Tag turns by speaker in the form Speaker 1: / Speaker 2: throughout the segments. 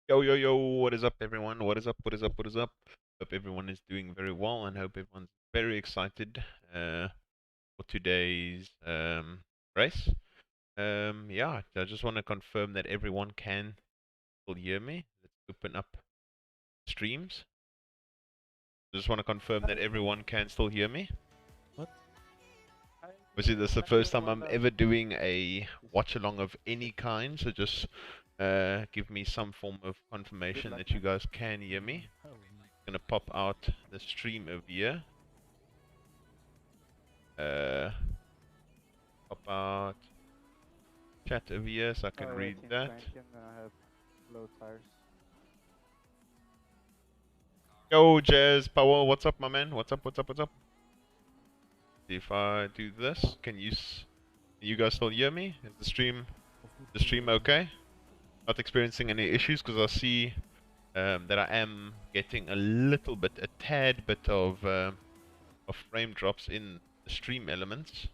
Speaker 1: Yo, yo, yo, what is up, everyone? What is up? What is up? What is up? Hope everyone is doing very well and hope everyone's very excited for today's race. Yeah, I just want to confirm that everyone can still hear me. Let's open up streams. Just want to confirm that everyone can still hear me.
Speaker 2: What?
Speaker 1: Obviously, this is the first time I'm ever doing a watch along of any kind, so just give me some form of confirmation that you guys can hear me. Gonna pop out the stream over here. Pop out chat over here so I can read that.
Speaker 3: Have low tires.
Speaker 1: Yo, Jazz Power, what's up, my man? What's up? What's up? What's up? If I do this, can you guys still hear me? Is the stream okay? Not experiencing any issues because I see that I am getting a tad bit of frame drops in the stream elements,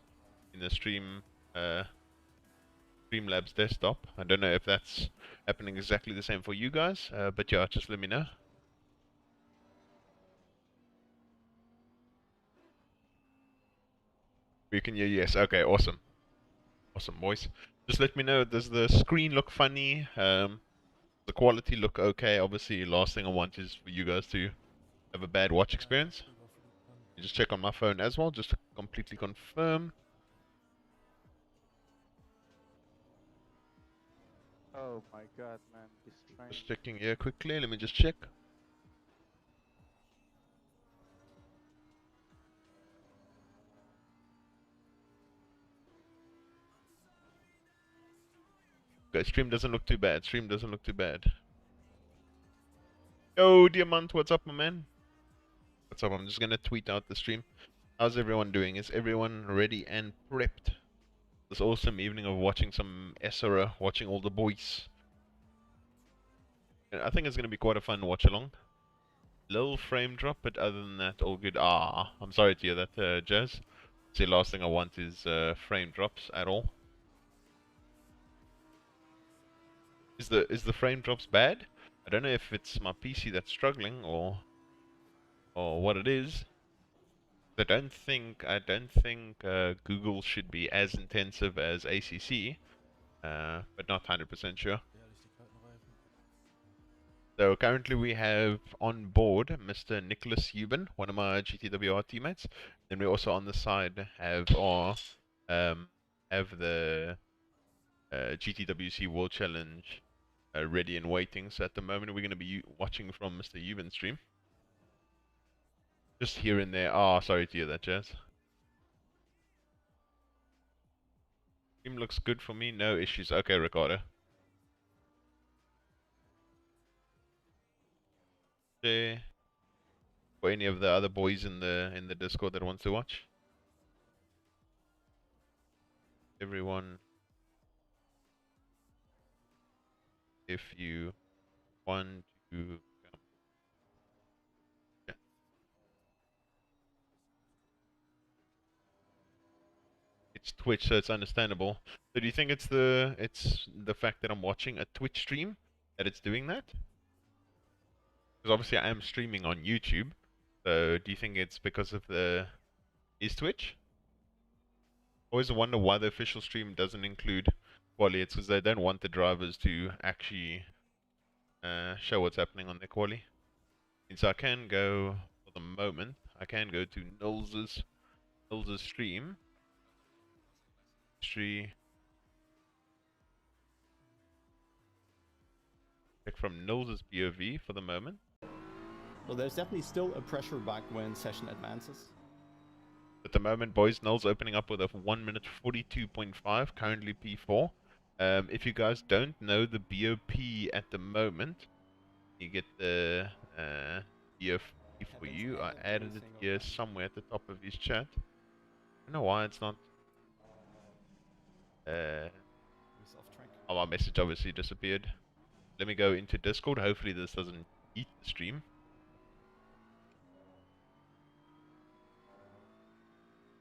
Speaker 1: in the Streamlabs desktop. I don't know if that's happening exactly the same for you guys, but yeah, just let me know. You can hear, yes. Okay, awesome. Awesome, boys. Just let me know, does the screen look funny? The quality look okay? Obviously, last thing I want is for you guys to have a bad watch experience. You just check on my phone as well, just to completely confirm.
Speaker 3: Oh my god, man, this train.
Speaker 1: Just checking here quickly, let me just check. Okay, stream doesn't look too bad. Stream doesn't look too bad. Yo, Diamant, what's up, my man? What's up? I'm just gonna tweet out the stream. How's everyone doing? Is everyone ready and prepped? This awesome evening of watching some SRO, watching all the boys. I think it's gonna be quite a fun watch along. Little frame drop, but other than that, all good. Ah, I'm sorry to hear that, Jazz. See, last thing I want is frame drops at all. Is the frame drops bad? I don't know if it's my PC that's struggling or what it is. I don't think Google should be as intensive as ACC, but not 100% sure. So currently we have on board Mr. Nicholas Euban, one of my GTWR teammates. Then we also on the side have our have the GTWC World Challenge ready and waiting. So at the moment we're going to be watching from Mr. Euban's stream. Just here and there. Ah, sorry to hear that, Jazz. Stream looks good for me, no issues. Okay, Ricardo. Okay. For any of the other boys in the Discord that wants to watch. Everyone, if you want to come. Yeah. It's Twitch, so it's understandable. So do you think it's the fact that I'm watching a Twitch stream that it's doing that? Because obviously I am streaming on YouTube. So do you think it's because of the is Twitch? Always wonder why the official stream doesn't include quali. It's because they don't want the drivers to actually show what's happening on their quali. And so I can go for the moment. I can go to Nils's stream. Check from Nils's POV for the moment.
Speaker 2: Well, there's definitely still a pressure back when session advances.
Speaker 1: At the moment, boys, Nils opening up with a 1 minute 42.5, currently P4. If you guys don't know the BOP at the moment, you get the BOP for you. I added it here somewhere at the top of his chat. I don't know why it's not. Oh, my message obviously disappeared. Let me go into Discord. Hopefully this doesn't eat the stream.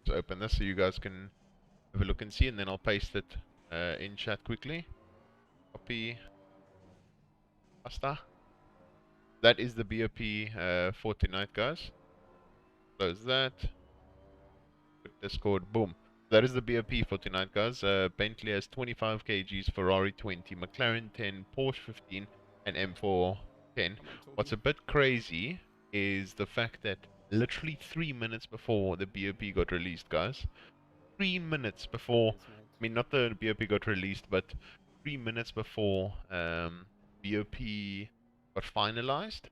Speaker 1: Let's open this so you guys can have a look and see, and then I'll paste it in chat quickly. Copy. Pasta. That is the BOP for tonight, guys. Close that. Put Discord. Boom. That is the BOP for tonight, guys. Bentley has 25 kgs, Ferrari 20, McLaren 10, Porsche 15, and M4 10. What's a bit crazy is the fact that literally 3 minutes before the BOP got released, guys. 3 minutes before, I mean, not the BOP got released, but 3 minutes before BOP got finalized,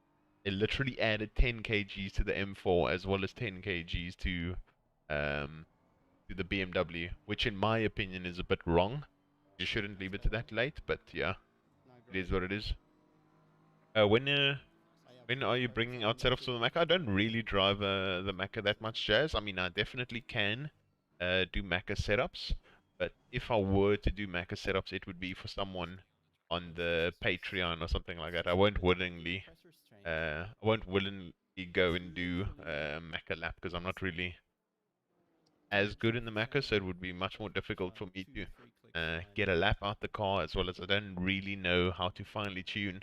Speaker 1: they literally added 10 kgs to the M4 as well as 10 kgs to the BMW, which in my opinion is a bit wrong. You shouldn't leave it to that late, but yeah, it is what it is. When are you bringing out setups for the Macca? I don't really drive the Macca that much, Jazz. I mean, I definitely can do Macca setups, but if I were to do Macca setups, it would be for someone on the Patreon or something like that. I won't willingly go and do Macca lap because I'm not really as good in the Macca, so it would be much more difficult for me to get a lap out the car, as well as I don't really know how to finely tune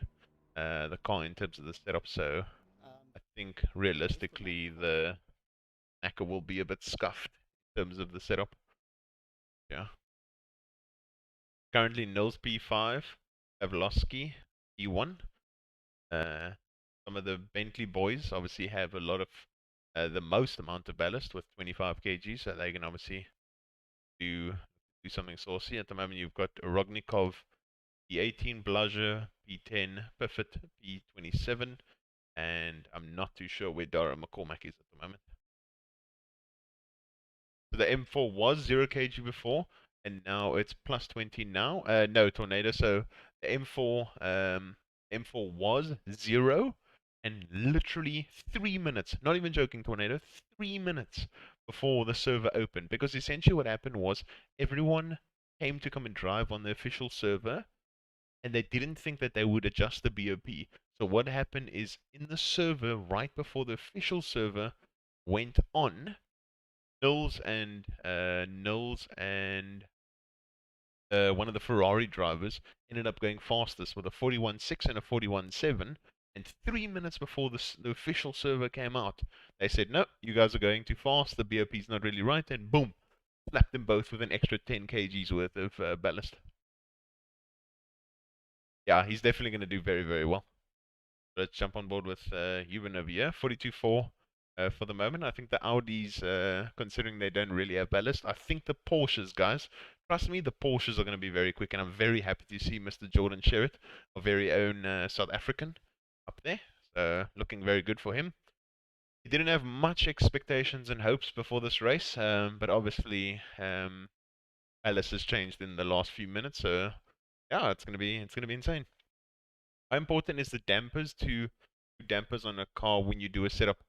Speaker 1: the car in terms of the setup. So I think realistically the Macca will be a bit scuffed in terms of the setup. Yeah. Currently Nils P5, Avlosky P1. Some of the Bentley boys obviously have a lot of the most amount of ballast with 25 kg, so they can obviously do something saucy. At the moment, you've got Rognikov P18, Blazer P10, Piffet P27, and I'm not too sure where Dara McCormack is at the moment. So the M4 was 0 kg before, and now it's plus 20 now. No, Tornado. So the M4 was 0, and literally 3 minutes, not even joking, Tornado, 3 minutes before the server opened. Because essentially what happened was everyone came to come and drive on the official server, and they didn't think that they would adjust the BOP. So what happened is in the server, right before the official server went on, Nils and one of the Ferrari drivers ended up going fastest with a 41.6 and a 41.7. And 3 minutes before the official server came out, they said, no, you guys are going too fast, the BOP's not really right, and boom, slapped them both with an extra 10 kgs worth of ballast. Yeah, he's definitely going to do very, very well. Let's jump on board with Euban over here. 42.4 for the moment. I think the Audis, considering they don't really have ballast, I think the Porsches, guys, trust me, the Porsches are going to be very quick, and I'm very happy to see Mr. Jordan Sherritt, our very own South African, up there. So, looking very good for him. He didn't have much expectations and hopes before this race, but obviously Alice has changed in the last few minutes, so yeah, it's gonna be insane. How important is the dampers to dampers on a car when you do a setup?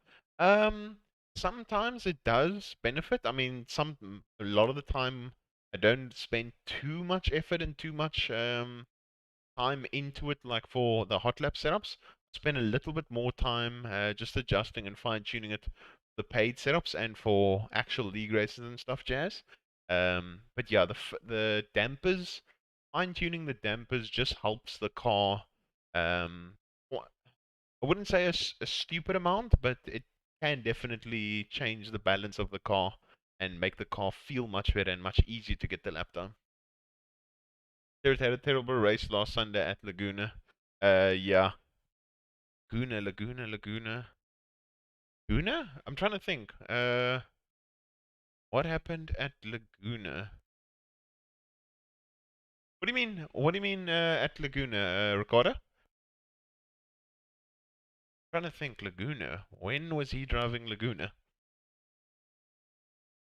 Speaker 1: Sometimes it does benefit. I mean, a lot of the time I don't spend too much effort and too much time into it, like for the hot lap setups. Spend a little bit more time just adjusting and fine tuning it, the paid setups and for actual league races and stuff, Jazz. But yeah, the dampers, fine tuning the dampers just helps the car. I wouldn't say a stupid amount, but it can definitely change the balance of the car and make the car feel much better and much easier to get the lap done. Jared had a terrible race last Sunday at Laguna. Yeah. Laguna. I'm trying to think. What happened at Laguna? What do you mean? What do you mean at Laguna, Ricardo? Trying to think. Laguna. When was he driving Laguna?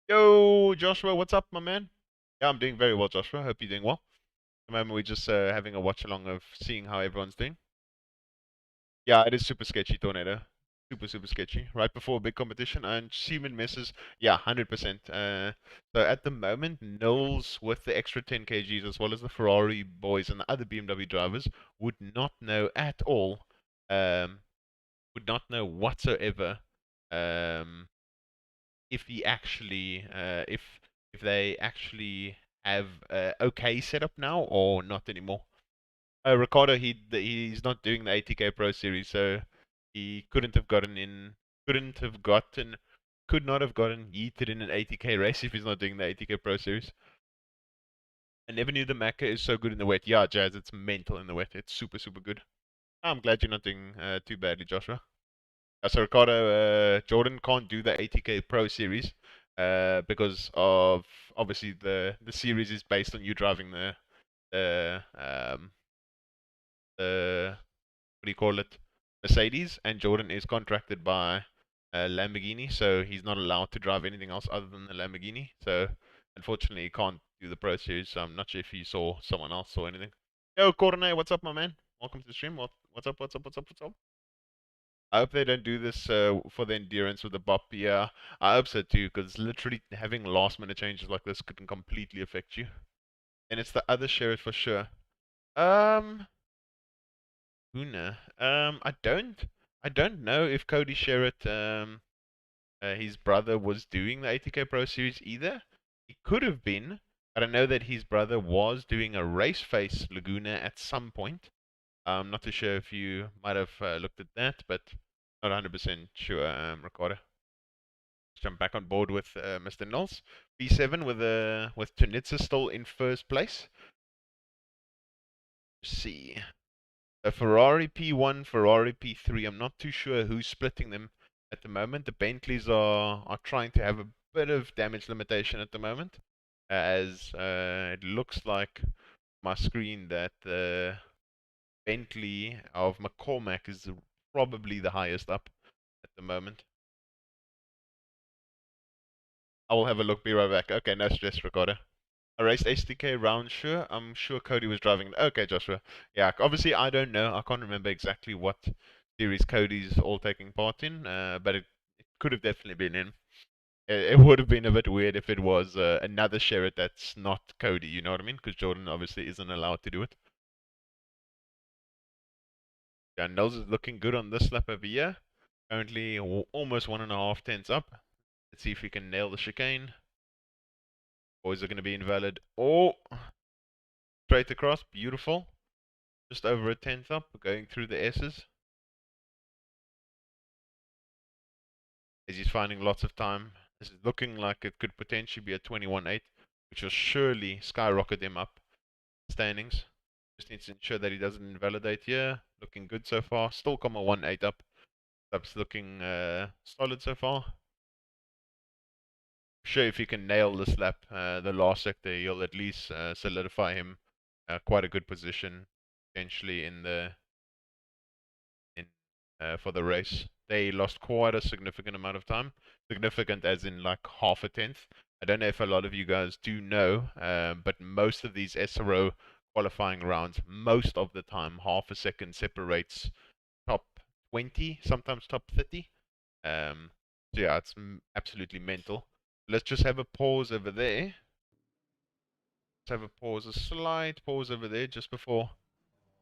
Speaker 1: Yo, Joshua, what's up, my man? Yeah, I'm doing very well, Joshua. Hope you're doing well. At the moment, we're just having a watch along of seeing how everyone's doing. Yeah, it is super sketchy, Tornado. Super sketchy. Right before a big competition, and Seaman misses. Yeah, 100%. So at the moment, Knowles with the extra 10 kgs, as well as the Ferrari boys and the other BMW drivers, would not know at all, would not know whatsoever, if he actually, if they actually have okay setup now or not anymore. Ricardo, he's not doing the ATK Pro Series, so he couldn't have gotten in, couldn't have gotten, could not have gotten yeeted in an ATK race if he's not doing the ATK Pro Series. I never knew the Macca is so good in the wet. Yeah, Jazz, it's mental in the wet. It's super, super good. I'm glad you're not doing too badly, Joshua. So Ricardo, Jordan can't do the ATK Pro Series because of obviously the series is based on you driving the the what do you call it, Mercedes, and Jordan is contracted by Lamborghini, so he's not allowed to drive anything else other than the Lamborghini. So unfortunately, he can't do the Pro Series. So I'm not sure if you saw someone else or anything. Yo, Courtney, what's up, my man? Welcome to the stream. What's up? What's up? What's up? What's up? I hope they don't do this for the endurance with the bop. Yeah, I hope so too, because literally having last minute changes like this could completely affect you. And it's the other sheriff for sure. Una. I don't know if Cody Sherritt, his brother was doing the ATK Pro Series either. He could have been, but I know that his brother was doing a race face Laguna at some point. I'm not too sure if you might have looked at that, but not 100% sure, Ricardo. Let's jump back on board with Mr. Knowles. B7 with Tunitsa still in first place. Let's see. A Ferrari P1, Ferrari P3. I'm not too sure who's splitting them at the moment. The Bentleys are trying to have a bit of damage limitation at the moment, as it looks like my screen that the Bentley of McCormack is probably the highest up at the moment. I will have a look. Be right back. Okay, no stress, Ricardo. I raced HDK round, sure. I'm sure Cody was driving. Okay, Joshua. Yeah, obviously I don't know. I can't remember exactly what series Cody's all taking part in, but it could have definitely been in. It would have been a bit weird if it was another Sherritt that's not Cody, you know what I mean? Because Jordan obviously isn't allowed to do it. Yeah, Nels is looking good on this lap over here. Currently almost 1.5 tenths up. Let's see if we can nail the chicane. Boys are going to be invalid. Oh, straight across, beautiful. Just over a tenth up, going through the S's. As he's finding lots of time. This is looking like it could potentially be a 21.8, which will surely skyrocket him up standings. Just needs to ensure that he doesn't invalidate here. Looking good so far. Still 0.18 up. That's looking solid so far. Sure, if he can nail this lap, the last sector, he'll at least solidify him quite a good position, potentially in the for the race. They lost quite a significant amount of time. Significant as in like half a tenth. I don't know if a lot of you guys do know, but most of these SRO qualifying rounds, most of the time, half a second separates top 20, sometimes top 30. So yeah, it's absolutely mental. Let's just have a pause over there. Let's have a pause, a slight pause over there just before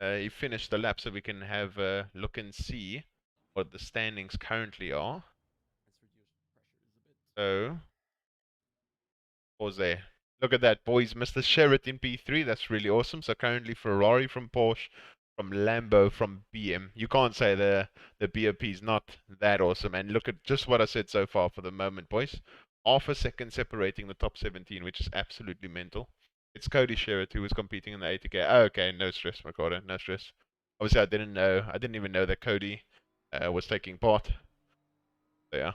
Speaker 1: you finish the lap so we can have a look and see what the standings currently are. So, pause there. Look at that, boys. Mr. Sherritt in P3. That's really awesome. So currently Ferrari from Porsche, from Lambo, from BM. You can't say the BOP is not that awesome. And look at just what I said so far for the moment, boys. Half a second separating the top 17, which is absolutely mental. It's Cody Sherritt who was competing in the ATK. Oh, okay, no stress, Ricardo. No stress. Obviously, I didn't know. I didn't even know that Cody was taking part. So yeah.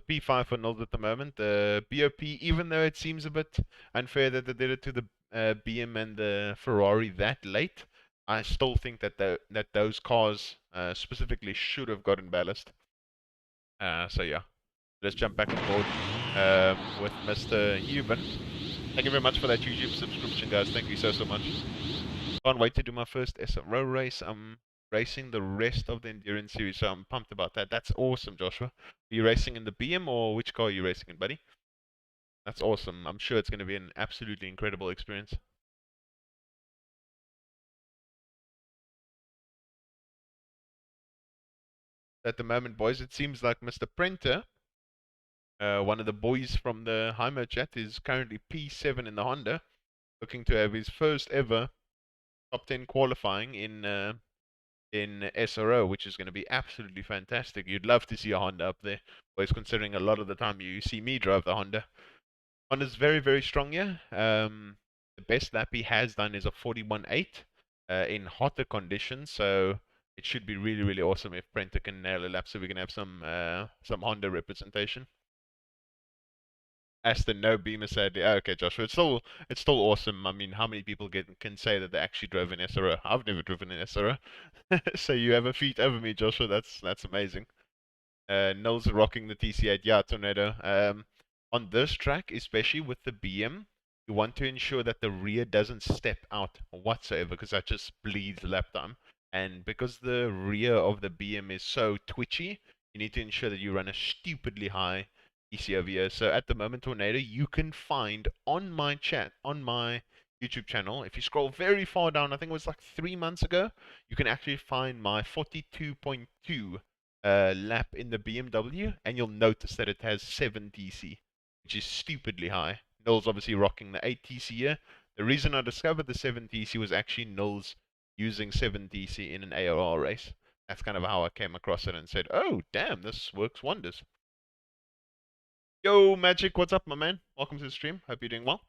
Speaker 1: P5 for Nils at the moment. The BOP, even though it seems a bit unfair that they did it to the BM and the Ferrari that late, I still think that that those cars specifically should have gotten ballast. So yeah, let's jump back on board with Mr. Huben. Thank you very much for that YouTube subscription, guys. Thank you so much. Can't wait to do my first SRO race. I'm racing the rest of the endurance series, so I'm pumped about that. That's awesome, Joshua. Are you racing in the BM or which car are you racing in, buddy? That's awesome. I'm sure it's going to be an absolutely incredible experience. At the moment, boys, it seems like Mr. Prenter, one of the boys from the Hymo chat, is currently P7 in the Honda, looking to have his first ever top 10 qualifying in SRO, which is going to be absolutely fantastic. You'd love to see a Honda up there, always considering a lot of the time you see me drive the Honda. Honda's very, very strong here. The best lap he has done is a 41.8 in hotter conditions, so it should be really, really awesome if Prenta can nail a lap, so we can have some Honda representation. Aston, no Beamer, sadly. Oh, okay, Joshua, it's still awesome. I mean, how many people can say that they actually drove an SRO? I've never driven an SRO, so you have a feat over me, Joshua. That's amazing. Nils rocking the TC8. Yeah, Tornado. On this track, especially with the BM, you want to ensure that the rear doesn't step out whatsoever, because that just bleeds lap time. And because the rear of the BM is so twitchy, you need to ensure that you run a stupidly high EC over here. So at the moment, Tornado, you can find on my YouTube channel, if you scroll very far down, I think it was like 3 months ago, you can actually find my 42.2 lap in the BMW, and you'll notice that it has 7 TC, which is stupidly high. Noel's obviously rocking the 8 TC here. The reason I discovered the 7 TC was actually Noel's using 7 TC in an ARR race. That's kind of how I came across it and said, oh, damn, this works wonders. Yo, Magic, what's up, my man? Welcome to the stream. Hope you're doing well.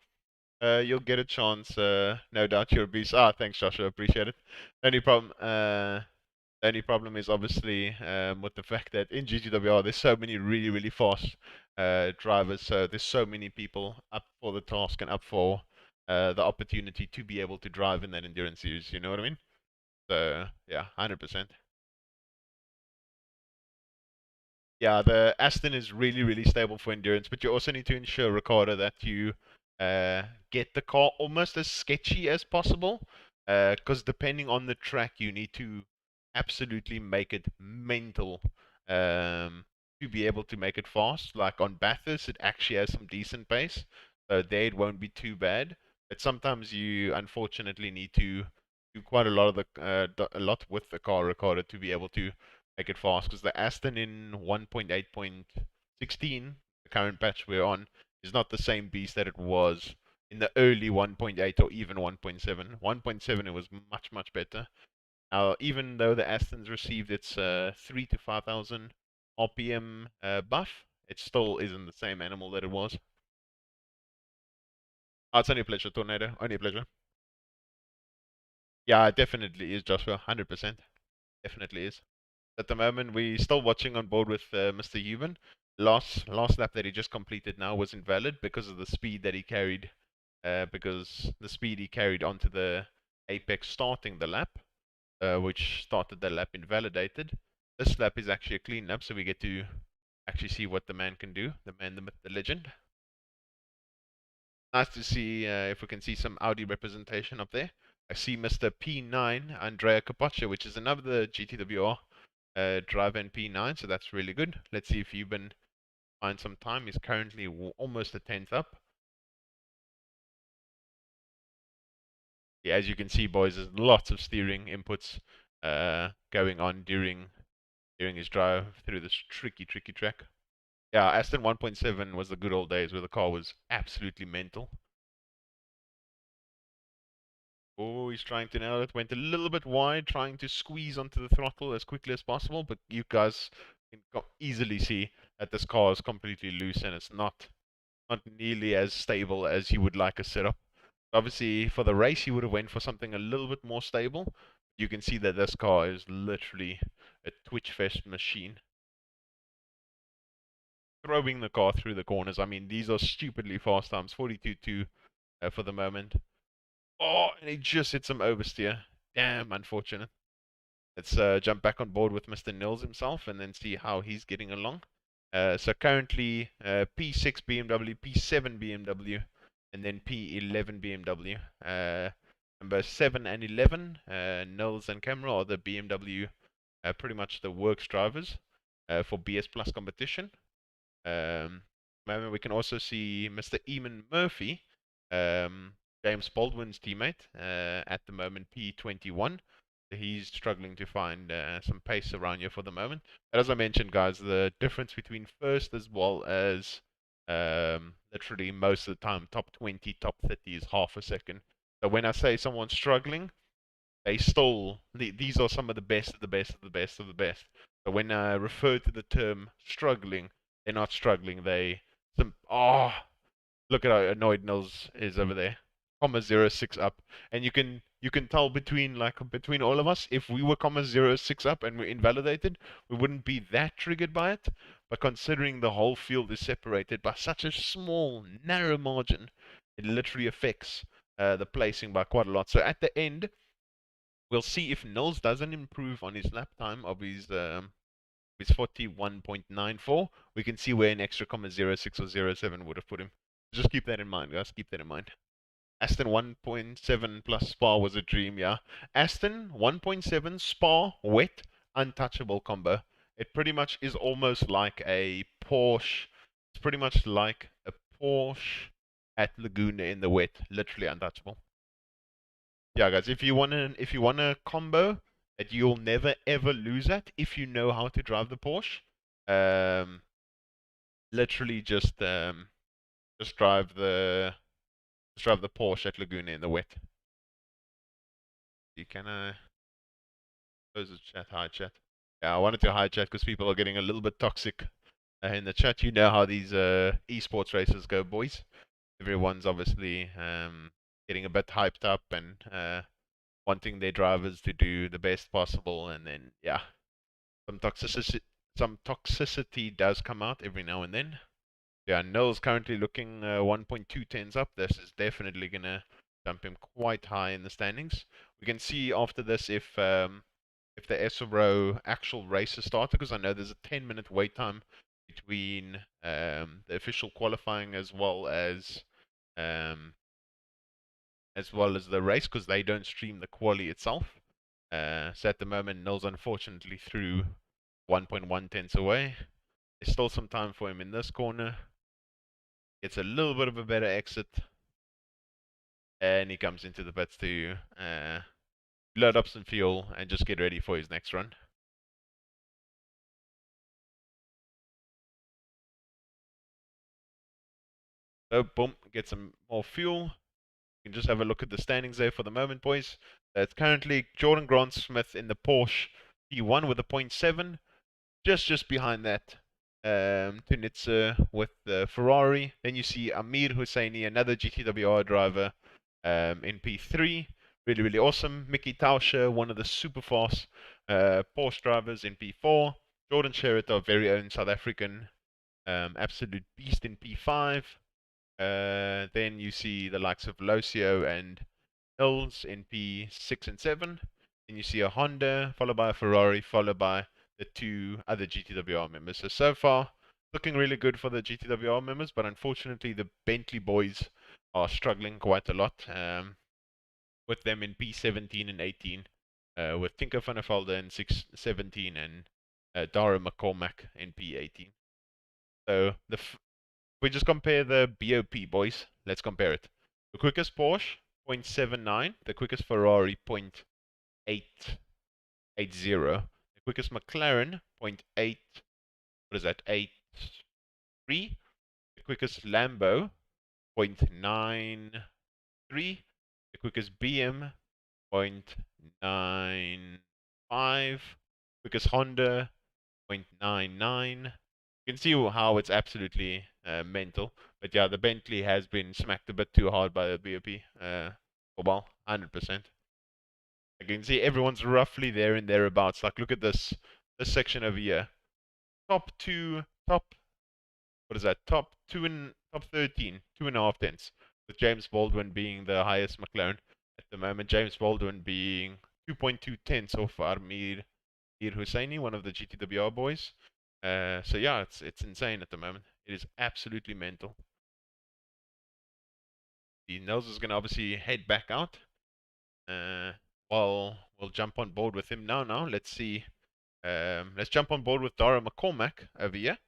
Speaker 1: You'll get a chance, no doubt. You're a beast. Ah, thanks, Joshua. Appreciate it. Only problem, the only problem is obviously with the fact that in GTWR there's so many really, really fast drivers. So there's so many people up for the task and up for the opportunity to be able to drive in that endurance series. You know what I mean? So yeah, 100%. Yeah, the Aston is really, really stable for endurance, but you also need to ensure, Ricardo, that you get the car almost as sketchy as possible, because depending on the track, you need to absolutely make it mental to be able to make it fast. Like on Bathurst, it actually has some decent pace, so there it won't be too bad. But sometimes you unfortunately need to do quite a lot of a lot with the car, Ricardo, to be able to make it fast, because the Aston in 1.8.16, the current patch we're on, is not the same beast that it was in the early 1.8 or even 1.7. 1.7 it was much, much better. Now, even though the Aston's received its 3 to 5,000 RPM buff, it still isn't the same animal that it was. Oh, it's only a pleasure, Tornado. Only a pleasure. Yeah, it definitely is, Joshua. 100%. Definitely is. At the moment, we're still watching on board with Mr. Euban. Last lap that he just completed now was invalid because of the speed that he carried. Because the speed he carried onto the apex starting the lap, which started the lap invalidated. This lap is actually a clean lap, so we get to actually see what the man can do. The man, the myth, the legend. Nice to see if we can see some Audi representation up there. I see Mr. P9, Andrea Capoccia, which is another GTWR driver in P9, so that's really good. Let's see if Euban finds some time. He's currently almost a 10th up. Yeah, as you can see, boys, there's lots of steering inputs going on during his drive through this tricky track. Yeah, Aston 1.7 was the good old days where the car was absolutely mental. Oh, he's trying to nail it. Went a little bit wide, trying to squeeze onto the throttle as quickly as possible, but you guys can easily see that this car is completely loose and it's not nearly as stable as you would like a setup. Obviously, for the race, you would have went for something a little bit more stable. You can see that this car is literally a Twitch Fest machine. Throwing the car through the corners. I mean, these are stupidly fast times. 42.2 for the moment. Oh, and he just hit some oversteer. Damn, unfortunate. Let's jump back on board with Mr. Nils himself and then see how he's getting along. So currently P6 BMW, P7 BMW, and then P11 BMW. Number 7 and 11, Nils and Camera are the BMW, pretty much the works drivers for BS Plus competition. We can also see Mr. Eamon Murphy, James Baldwin's teammate, at the moment P21. He's struggling to find some pace around here for the moment. But as I mentioned, guys, the difference between first as well as literally most of the time top 20, top 30 is half a second. So when I say someone's struggling, they still, these are some of the best of the best of the best of the best. So when I refer to the term struggling, they're not struggling. Look at how annoyed Nils is over there. 0.06 up, and you can tell between all of us, if we were 0.06 up and we're invalidated, we wouldn't be that triggered by it. But considering the whole field is separated by such a small, narrow margin, it literally affects the placing by quite a lot. So at the end, we'll see if Nils doesn't improve on his lap time of his 41.94. We can see where an extra 0.06 or 0.7 would have put him. Just keep that in mind, guys. Keep that in mind. Aston 1.7 plus Spa was a dream, yeah. Aston 1.7 Spa wet untouchable combo. It pretty much is almost like a Porsche. It's pretty much like a Porsche at Laguna in the wet, literally untouchable. Yeah, guys, if you want a combo that you'll never ever lose at, if you know how to drive the Porsche, literally just drive the Porsche at Laguna in the wet. Can I close the chat? Hi, chat. Yeah, I wanted to hi chat because people are getting a little bit toxic in the chat. You know how these esports races go, boys. Everyone's obviously getting a bit hyped up and wanting their drivers to do the best possible, and then yeah, some toxicity does come out every now and then. Yeah, Noel's currently looking 1.2 tens up. This is definitely gonna jump him quite high in the standings. We can see after this if the SRO actual race has started, because I know there's a 10-minute wait time between the official qualifying as well as the race, because they don't stream the quali itself. So at the moment, Nils unfortunately threw 1.1 tenths away. There's still some time for him in this corner. Gets a little bit of a better exit, and he comes into the pits to load up some fuel and just get ready for his next run. So boom, get some more fuel. You can just have a look at the standings there for the moment, boys. It's currently Jordan Grant Smith in the Porsche P1 with a 0.7. Just behind that, Tunitsa with the Ferrari. Then you see Amir Husseini, another GTWR driver, in P3. Really, really awesome. Mickey Tauscher, one of the super fast Porsche drivers in P4. Jordan Sherritt, our very own South African absolute beast in P5. Then you see the likes of Locio and Hills in P6 and 7. Then you see a Honda, followed by a Ferrari, followed by the two other GTWR members. So far, looking really good for the GTWR members, but unfortunately the Bentley boys are struggling quite a lot, with them in P17 and 18, with Tinker van der Velde in 17 and Dara McCormack in P18. So we just compare the BOP, boys. Let's compare it. The quickest Porsche, 0.79. The quickest Ferrari, 0.880. The quickest McLaren, 0.8. What is that? 83. The quickest Lambo, 0.93. The quickest BM, 0.95. Quickest Honda, 0.99. You can see how it's absolutely mental. But yeah, the Bentley has been smacked a bit too hard by the BOP for a while, 100%. You can see everyone's roughly there and thereabouts. Like, look at this section over here. Top 13, 2.5 tenths, with James Baldwin being the highest McLaren at the moment. James Baldwin being 2.2 tenths off Amir Husseini, one of the GTWR boys. So yeah, it's insane at the moment. It is absolutely mental. The Nels is gonna obviously head back out. Well, we'll jump on board with him now. Let's see. Let's jump on board with Dara McCormack over here.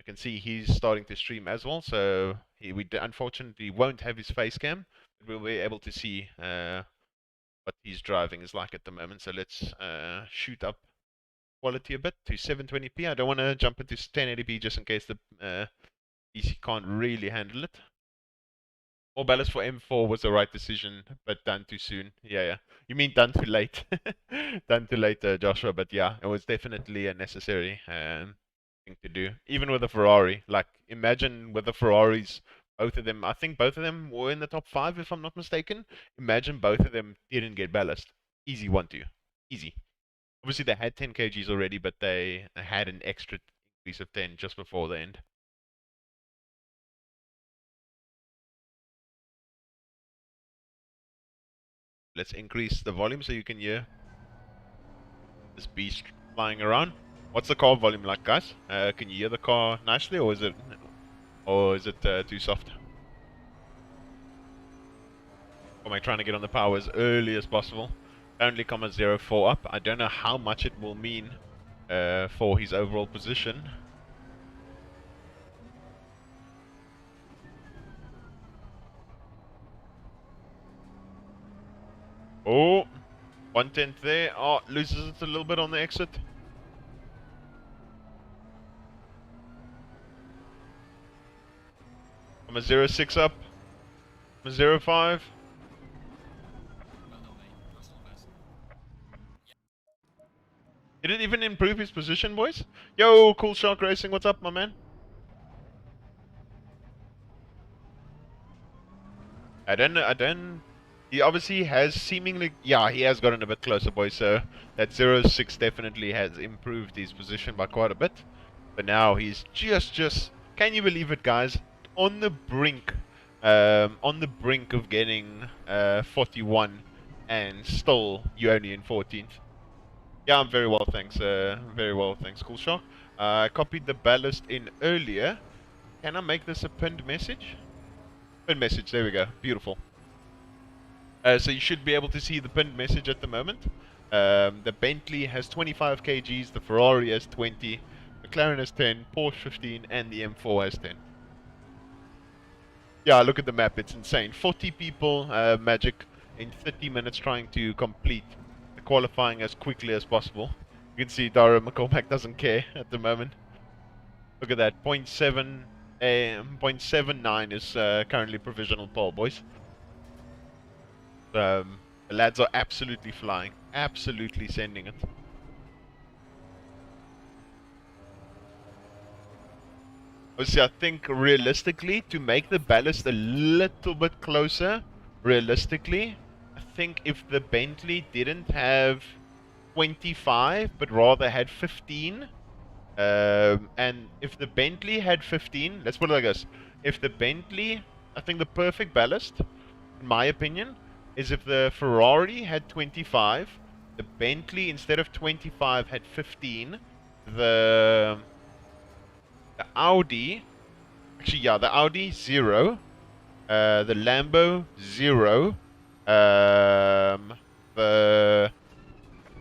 Speaker 1: I can see he's starting to stream as well, so we unfortunately won't have his face cam, but we'll be able to see what his driving is like at the moment. So let's shoot up quality a bit to 720p. I don't want to jump into 1080p just in case the PC can't really handle it. More ballast for M4 was the right decision, but done too soon. Yeah. You mean done too late? Done too late, Joshua. But yeah, it was definitely a necessary thing to do. Even with a Ferrari, like imagine with the Ferraris, both of them. I think both of them were in the top 5, if I'm not mistaken. Imagine both of them didn't get ballast. Easy 1-2, easy. Obviously they had 10 kgs already, but they had an extra increase of 10 just before the end. Let's increase the volume so you can hear this beast flying around. What's the car volume like, guys? Can you hear the car nicely, or is it too soft? Or am I trying to get on the power as early as possible? Only 0.04 up. I don't know how much it will mean for his overall position. Oh, 1/10 there. Oh, loses it a little bit on the exit. I'm a 0.6 up. I'm a 0.5. Did it even improve his position, boys? Yo, Cool Shark Racing, what's up, my man? I don't... He obviously has seemingly... Yeah, he has gotten a bit closer, boys, so that 0.6 definitely has improved his position by quite a bit. But now he's just... Can you believe it, guys? On the brink of getting 41, and still you only in 14th. Yeah, I'm very well, thanks. Very well, thanks, Cool Shark. I copied the ballast in earlier. Can I make this a pinned message? Pinned message, there we go. Beautiful. So you should be able to see the pinned message at the moment. The Bentley has 25 kgs, the Ferrari has 20, McLaren has 10, Porsche 15, and the M4 has 10. Yeah, look at the map, it's insane. 40 people, Magic, in 30 minutes trying to complete the qualifying as quickly as possible. You can see Dara McCormack doesn't care at the moment. Look at that, 0.79 is currently provisional pole, boys. The lads are absolutely flying, absolutely sending it. Obviously, I think realistically, to make the ballast a little bit closer, realistically, I think if the Bentley didn't have 25, but rather had 15, and if the Bentley had 15, let's put it like this. If the Bentley, I think the perfect ballast, in my opinion, is if the Ferrari had 25, the Bentley instead of 25 had 15, the Audi, actually yeah, the Audi 0, the Lambo 0, the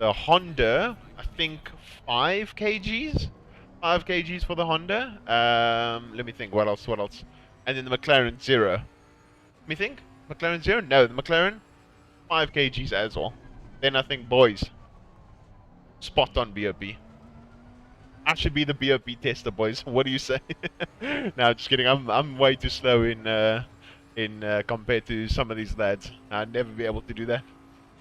Speaker 1: Honda, I think 5 kgs, 5 kgs for the Honda. Let me think, what else? And then the McLaren 0. Let me think, McLaren 0? No, the McLaren 5 kgs as well. Then I think, boys, spot on BOP. I should be the BOP tester, boys. What do you say? No, just kidding. I'm way too slow in compared to some of these lads. I'd never be able to do that.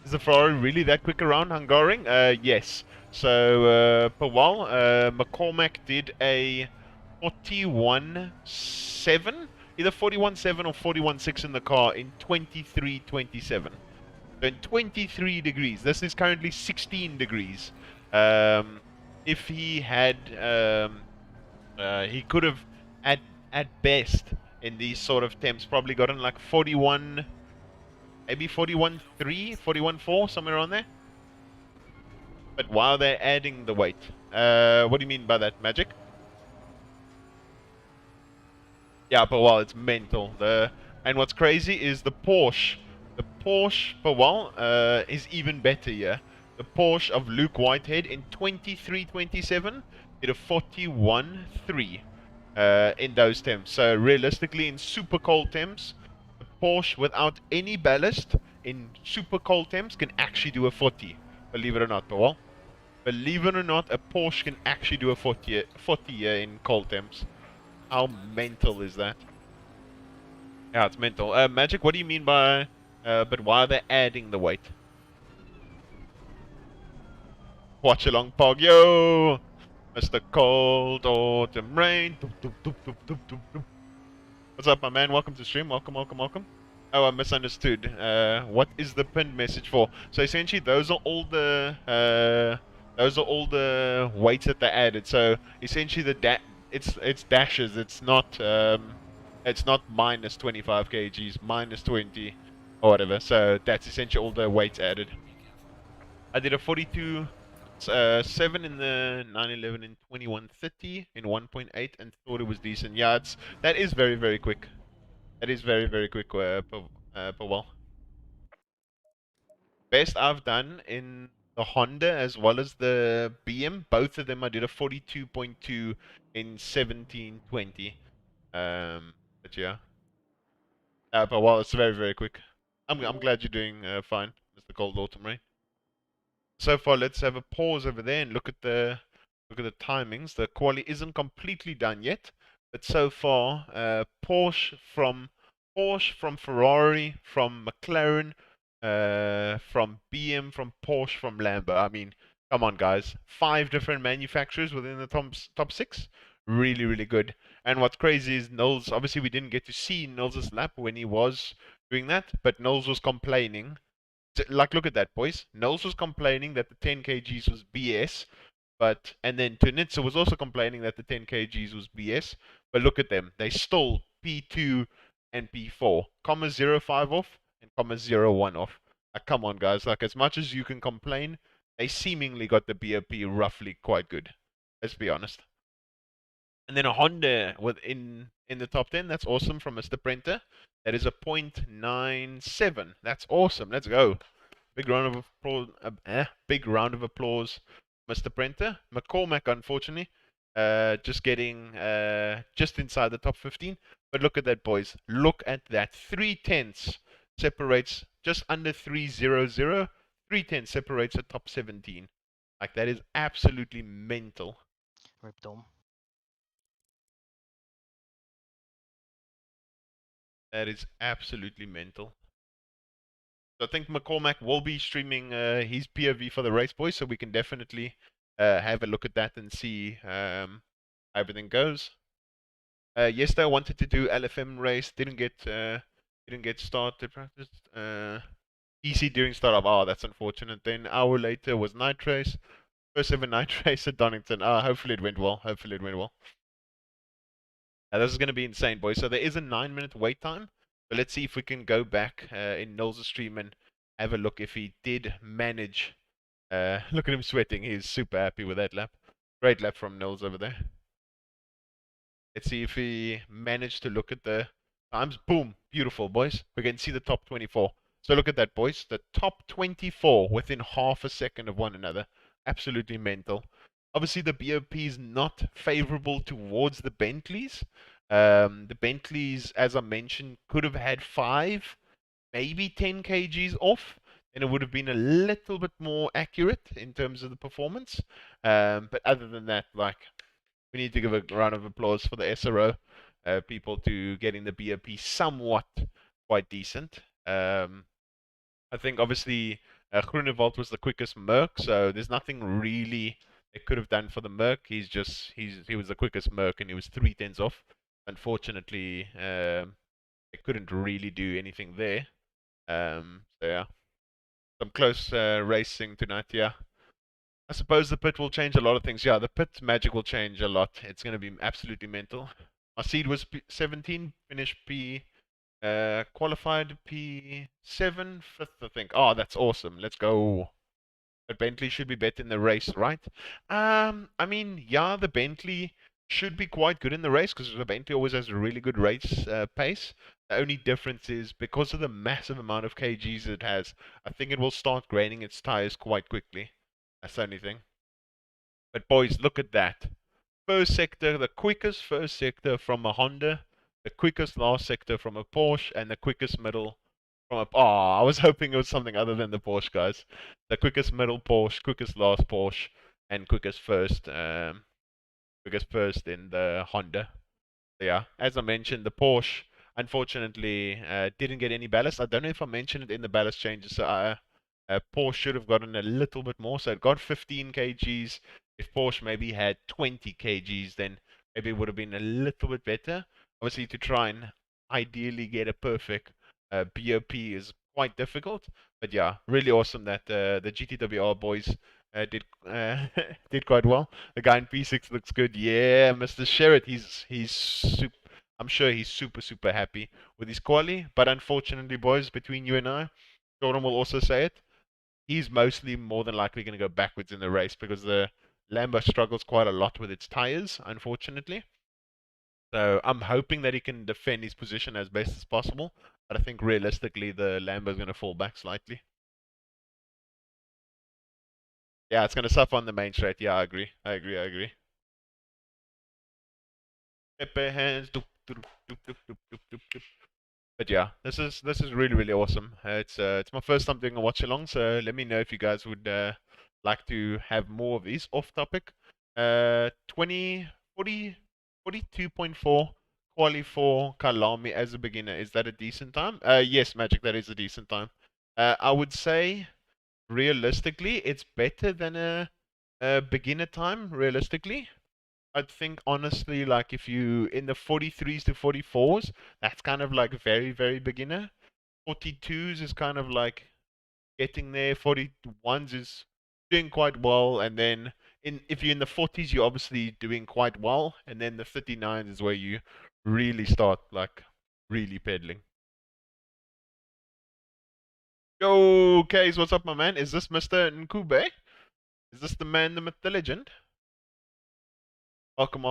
Speaker 1: Is the Ferrari really that quick around Hungaroring? Yes. So per while, McCormack did a 41.7, either 41.7 or 41.6 in the car in 23.27. So in 23 degrees. This is currently 16 degrees. If he had, he could have, at best, in these sort of temps, probably gotten like 41, maybe 41.3, 41.4, somewhere around there. But while they're adding the weight, what do you mean by that, Magic? Yeah, but while it's mental. And what's crazy is the Porsche. The Porsche, per while, is even better here. The Porsche of Luke Whitehead in 23.27 did a 41.3 in those temps. So realistically, in super cold temps, the Porsche without any ballast in super cold temps can actually do a 40. Believe it or not, Powell. Believe it or not, a Porsche can actually do a 40 in cold temps. How mental is that? Yeah, it's mental. Magic, what do you mean by, but why are they adding the weight? Watch along, Pog. Yo! Mr. Cold Autumn Rain. Doop, doop, doop, doop, doop, doop, doop. What's up, my man? Welcome to stream. Welcome, welcome, welcome. Oh, I misunderstood. What is the pinned message for? So essentially, those are all the weights that they added. So essentially, it's dashes. It's not minus 25 kgs, minus 20 or whatever. So that's essentially all the weights added. I did a 42. 7 in the 911 in 2130 in 1.8 and thought it was decent. Yeah, that is very, very quick. That is very, very quick per wall. Best I've done in the Honda as well as the BM, both of them I did a 42.2 in 1720. But yeah. But well, it's very, very quick. I'm glad you're doing fine, Mr. Cold Autumn Rain. So far, let's have a pause over there and look at the timings. The quali isn't completely done yet, but so far, Porsche from Ferrari, from McLaren, from BM, from Porsche, from Lambo. I mean, come on, guys! 5 different manufacturers within the top 6. Really, really good. And what's crazy is Knowles. Obviously, we didn't get to see Knowles' lap when he was doing that, but Knowles was complaining. Like, look at that, boys. Knowles was complaining that the 10 kgs was BS, and then Tunitsa was also complaining that the 10 kgs was BS. But look at them. They stole P2 and P4. Comma 05 off and comma 01 off. Come on, guys. Like, as much as you can complain, they seemingly got the BOP roughly quite good. Let's be honest. And then a Honda in the top 10. That's awesome from Mr. Prenter. That is a 0.97. That's awesome. Let's go. Big round of applause. Big round of applause, Mr. Prenter. McCormack, unfortunately, just getting just inside the top 15. But look at that, boys. Look at that. 3/10 separates just under 300. 3/10 separates the top 17. Like, that is absolutely mental.
Speaker 4: Rip Dome.
Speaker 1: That is absolutely mental. So I think McCormack will be streaming his POV for the race, boys, so we can definitely have a look at that and see how everything goes. Yesterday I wanted to do LFM race, didn't get started practice. EC during startup. Oh, that's unfortunate. Then hour later was night race. First ever night race at Donington. Hopefully it went well. Hopefully it went well. This is going to be insane, boys. So there is a 9-minute wait time. But let's see if we can go back in Knowles' stream and have a look if he did manage. Look at him sweating. He's super happy with that lap. Great lap from Knowles over there. Let's see if he managed to look at the times. Boom. Beautiful, boys. We can see the top 24. So look at that, boys. The top 24 within half a second of one another. Absolutely mental. Obviously, the BOP is not favorable towards the Bentleys. The Bentleys, as I mentioned, could have had 5, maybe 10 kgs off, and it would have been a little bit more accurate in terms of the performance. But other than that, like, we need to give a round of applause for the SRO people to getting the BOP somewhat quite decent. I think obviously Groenewald was the quickest Merc, so there's nothing really they could have done for the Merc. He was the quickest Merc, and he was 3/10 off. Unfortunately, they couldn't really do anything there. So yeah, some close racing tonight. Yeah, I suppose the pit will change a lot of things. Yeah, the pit magic will change a lot. It's going to be absolutely mental. My seed was 17, finished qualified P7, 5th, I think. Oh, that's awesome. Let's go. But Bentley should be better in the race, right? I mean, yeah, the Bentley should be quite good in the race because the Bentley always has a really good race pace. The only difference is because of the massive amount of kgs it has, I think it will start graining its tires quite quickly. That's the only thing. But boys, look at that. First sector, the quickest first sector from a Honda, the quickest last sector from a Porsche, and the quickest middle from a... Oh, I was hoping it was something other than the Porsche, guys. The quickest middle Porsche, quickest last Porsche, and quickest first in the Honda. Yeah, as I mentioned, the Porsche, unfortunately, didn't get any ballast. I don't know if I mentioned it in the ballast changes. So Porsche should have gotten a little bit more. So it got 15 kgs. If Porsche maybe had 20 kgs, then maybe it would have been a little bit better. Obviously, to try and ideally get a perfect BOP is quite difficult. But yeah, really awesome that the GTWR boys did did quite well. The guy in P6 looks good. Yeah, Mr. Sherritt, he's super. I'm sure he's super happy with his quali. But unfortunately, boys, between you and I, Jordan will also say it. He's mostly more than likely going to go backwards in the race because the Lambo struggles quite a lot with its tires, unfortunately. So I'm hoping that he can defend his position as best as possible. But I think realistically, the Lambo is going to fall back slightly. Yeah, it's going to suffer on the main straight. Yeah, I agree. I agree. Pepe hands. Doop, doop, doop, doop, doop, doop, doop, doop. But yeah, this is really awesome. It's my first time doing a watch along, so let me know if you guys would like to have more of these off topic. 20 40 42.4 quali for Kalami as a beginner. Is that a decent time? Yes, Magic, that is a decent time. I would say realistically, it's better than a beginner time. Realistically, I think honestly, like if you in the 43s to 44s, that's kind of like very beginner. 42s is kind of like getting there. 41s is doing quite well, and then if you're in the 40s, you're obviously doing quite well, and then the 39s is where you really start like really pedaling. Yo, Case, what's up, my man? Is this Mr. Nkube? Is this the man, the myth, the legend? Welcome.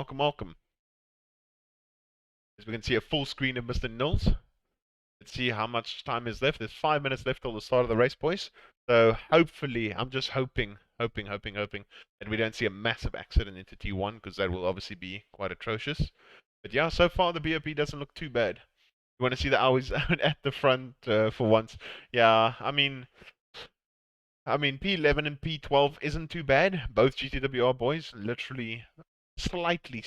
Speaker 1: As we can see a full screen of Mr. Nils. Let's see how much time is left. There's 5 minutes left till the start of the race, boys. So hopefully, I'm just hoping that we don't see a massive accident into T1 because that will obviously be quite atrocious. But yeah, so far the BOP doesn't look too bad. You want to see the hours out at the front for once? Yeah, I mean P11 and P12 isn't too bad. Both GTWR boys literally slightly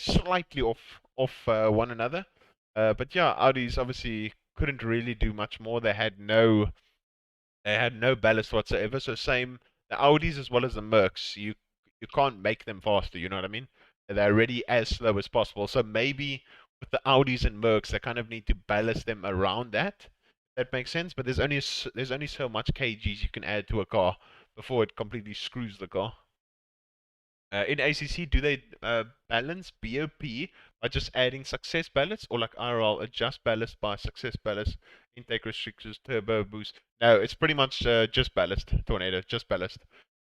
Speaker 1: off one another. But yeah, Audis obviously couldn't really do much more. They had no ballast whatsoever. So same the Audis as well as the Mercs. You can't make them faster. You know what I mean? They're already as slow as possible. So maybe with the Audis and Mercs, they kind of need to ballast them around that. That makes sense. But there's only so much kgs you can add to a car before it completely screws the car. In ACC, do they balance BOP by just adding success ballast, or like RL adjust ballast by success ballast, intake restrictions, turbo boost? No, it's pretty much just ballast, Tornado, just ballast.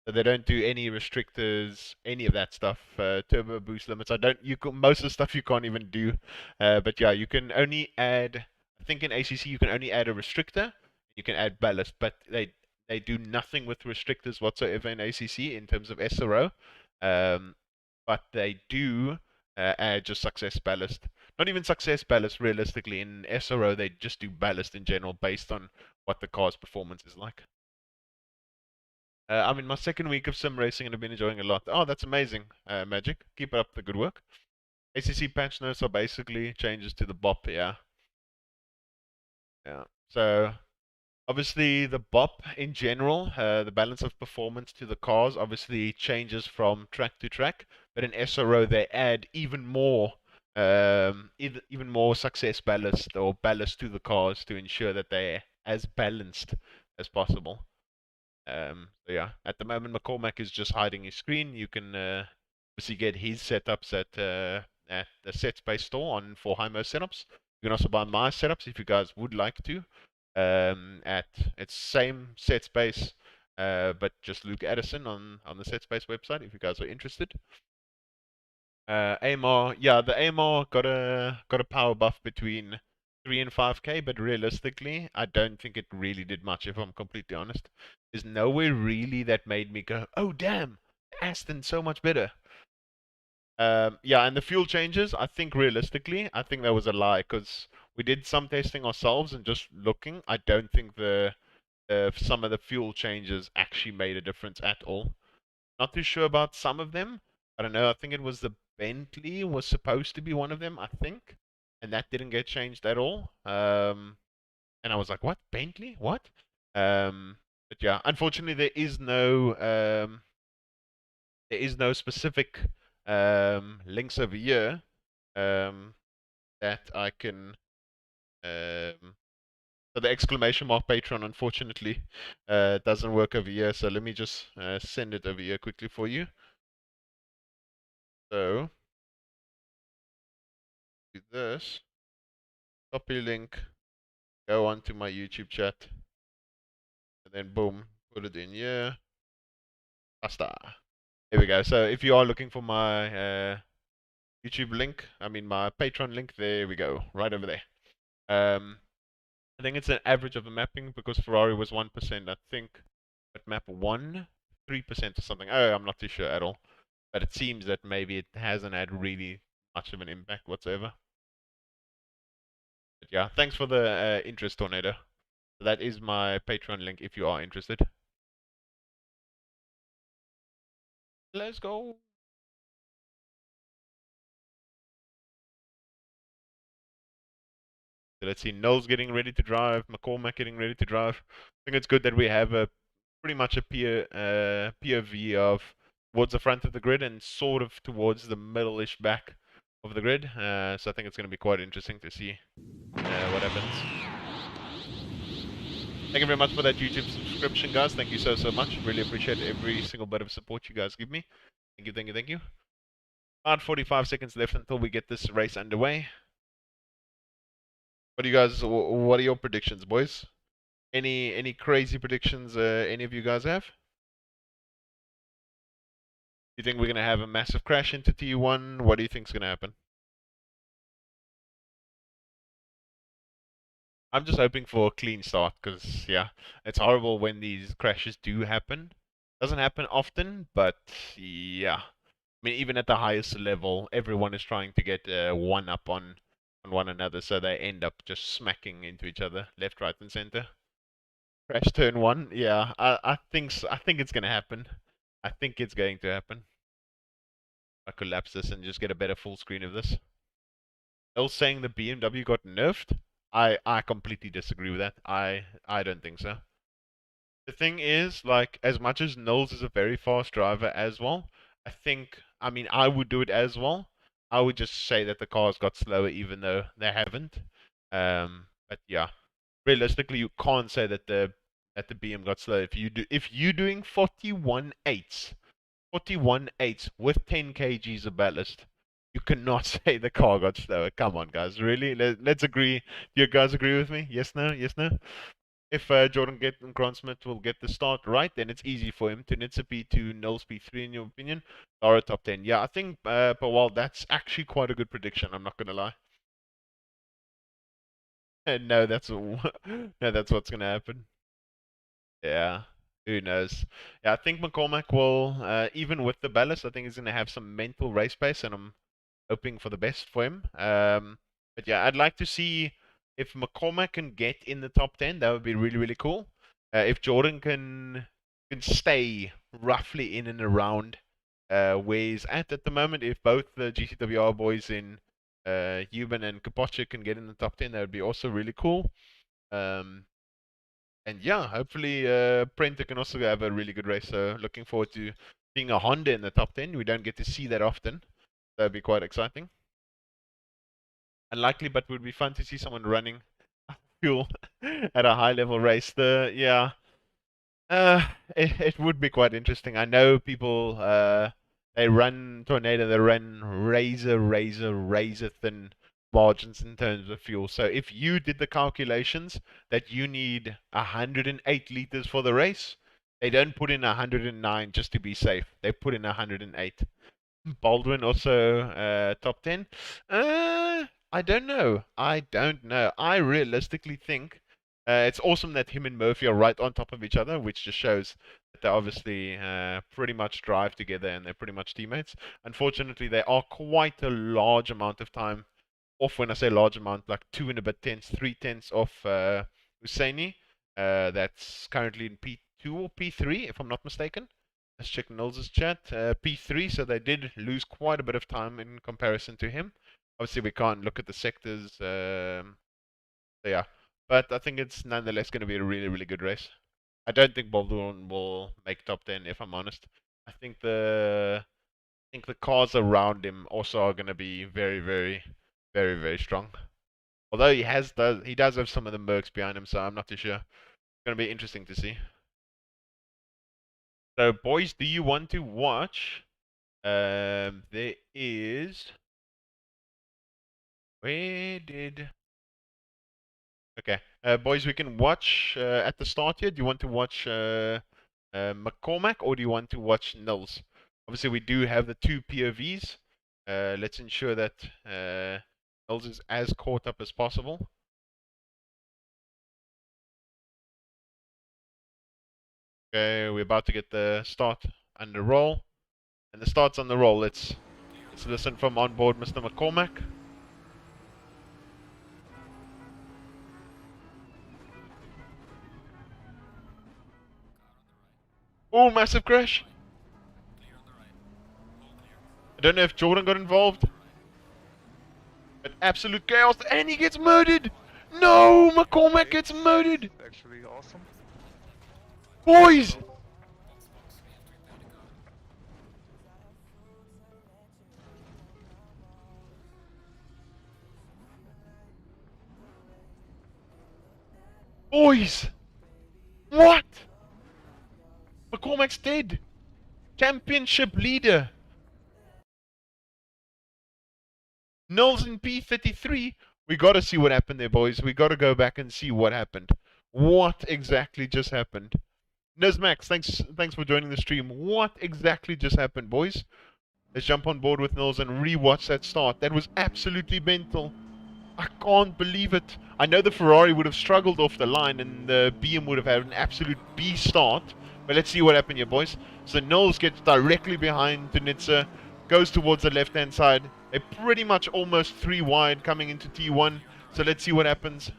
Speaker 1: So they don't do any restrictors, any of that stuff. Turbo boost limits. Most of the stuff you can't even do. But yeah, you can only add. I think in ACC you can only add a restrictor. You can add ballast, but they do nothing with restrictors whatsoever in ACC in terms of SRO. But they do add just success ballast. Not even success ballast, realistically. In SRO, they just do ballast in general based on what the car's performance is like. I'm in my second week of sim racing and I've been enjoying a lot. Oh, that's amazing, Magic. Keep up the good work. ACC patch notes are basically changes to the BOP, yeah. Yeah. So obviously, the BOP in general, the balance of performance to the cars, obviously changes from track to track. But in SRO, they add even more success ballast or ballast to the cars to ensure that they're as balanced as possible. So yeah, at the moment, McCormack is just hiding his screen. You can obviously get his setups at the SetSpace store on for high most setups. You can also buy my setups if you guys would like to. At its same SetSpace, but just Luke Addison on the SetSpace website if you guys are interested. AMR, yeah, the AMR got a power buff between 3 and 5k, but realistically, I don't think it really did much. If I'm completely honest, there's nowhere really that made me go, oh damn, Aston's so much better. Yeah, and the fuel changes, I think realistically, I think that was a lie because we did some testing ourselves and just looking, I don't think some of the fuel changes actually made a difference at all. Not too sure about some of them. I don't know. I think it was the Bentley was supposed to be one of them, I think. and that didn't get changed at all. And I was like, what? Bentley? What? But yeah, unfortunately, there is no specific links over here that I can. So the exclamation mark Patreon, unfortunately, doesn't work over here. So let me just send it over here quickly for you. So do this, copy link, go onto my YouTube chat, and then boom, put it in here. Basta. There we go. So if you are looking for my YouTube link, I mean my Patreon link, there we go, right over there. I think it's an average of a mapping because Ferrari was 1%, I think, at map 1, 3% or something. Oh, I'm not too sure at all. But it seems that maybe it hasn't had really much of an impact whatsoever. But yeah, thanks for the interest, Tornado. So that is my Patreon link if you are interested. Let's go. So let's see, Knowles getting ready to drive, McCormack getting ready to drive. I think it's good that we have a pretty much a POV of towards the front of the grid and sort of towards the middle-ish back of the grid. So I think it's going to be quite interesting to see what happens. Thank you very much for that YouTube subscription, guys. Thank you so much. Really appreciate every single bit of support you guys give me. Thank you, thank you, thank you. About 45 seconds left until we get this race underway. What do you guys? What are your predictions, boys? Any crazy predictions? Any of you guys have? Do you think we're gonna have a massive crash into T1? What do you think's gonna happen? I'm just hoping for a clean start because yeah, it's horrible when these crashes do happen. Doesn't happen often, but yeah. I mean, even at the highest level, everyone is trying to get one up on one another, so they end up just smacking into each other, left, right, and center. Crash turn one, yeah. I think I think it's gonna happen. I think it's going to happen. I collapse this and just get a better full screen of this. They're saying the BMW got nerfed. I completely disagree with that. I don't think so. The thing is, like, as much as Knowles is a very fast driver as well, I mean, I would do it as well. I would just say that the cars got slower even though they haven't. But yeah, realistically, you can't say that the BM got slow if you're doing 41 eights with 10 kgs of ballast. You cannot say the car got slower. Come on, guys. Really? Let's agree. Do you guys agree with me? Yes, no? Yes, no? If Jordan Grant Smith will get the start right, then it's easy for him to Nitsa P2, Knowles P3, in your opinion. Or a top 10. Yeah, I think, Pawal, that's actually quite a good prediction. I'm not going to lie. No, no, that's what's going to happen. Yeah, who knows? Yeah, I think McCormack will, even with the ballast, I think he's going to have some mental race pace, and I'm hoping for the best for him. But yeah, I'd like to see if McCormack can get in the top 10. That would be really, really cool. If Jordan can stay roughly in and around where he's at the moment, if both the GCWR boys in Euban and Kapocha can get in the top 10, that would be also really cool. And yeah, hopefully Prenter can also have a really good race. So looking forward to seeing a Honda in the top 10. We don't get to see that often. That'd be quite exciting. Unlikely, but would be fun to see someone running fuel at a high level race. It would be quite interesting. I know people they run Tornado, they run razor thin margins in terms of fuel. So if you did the calculations that you need 108 liters for the race, they don't put in 109 just to be safe. They put in 108. Baldwin also top 10. I don't know. I don't know. I realistically think it's awesome that him and Murphy are right on top of each other, which just shows that they obviously pretty much drive together and they're pretty much teammates. Unfortunately, they are quite a large amount of time off. When I say large amount, like 2 and a bit tenths, 3 tenths off Husseini. That's currently in P2 or P3, if I'm not mistaken. Let's check Knowles' chat. P3, so they did lose quite a bit of time in comparison to him. Obviously, we can't look at the sectors. So yeah, but I think it's nonetheless going to be a really, really good race. I don't think Baldwin will make top 10, if I'm honest. I think the cars around him also are going to be very, very, very, very strong. Although he does have some of the Mercs behind him, so I'm not too sure. It's going to be interesting to see. So, boys, do you want to watch? There is. Where did? Okay, boys, we can watch at the start here. Do you want to watch McCormack or do you want to watch Nils? Obviously, we do have the two POVs. Let's ensure that Nils is as caught up as possible. Okay, we're about to get the start under roll. And the start's on the roll. Let's listen from on board Mr. McCormack. Oh, massive crash. I don't know if Jordan got involved. But absolute chaos. And he gets murdered. No, McCormack gets murdered.
Speaker 4: Actually awesome.
Speaker 1: Boys! Boys! What? McCormack's dead. Championship leader. Nils in P33. We gotta see what happened there, boys. We gotta go back and see what happened. What exactly just happened? Nizmax, thanks for joining the stream. What exactly just happened, boys? Let's jump on board with Nils and rewatch that start. That was absolutely mental. I can't believe it. I know the Ferrari would have struggled off the line and the BM would have had an absolute B start. But let's see what happened here, boys. So Nils gets directly behind Tunitsa, goes towards the left-hand side. They're pretty much almost 3 wide coming into T1. So let's see what happens.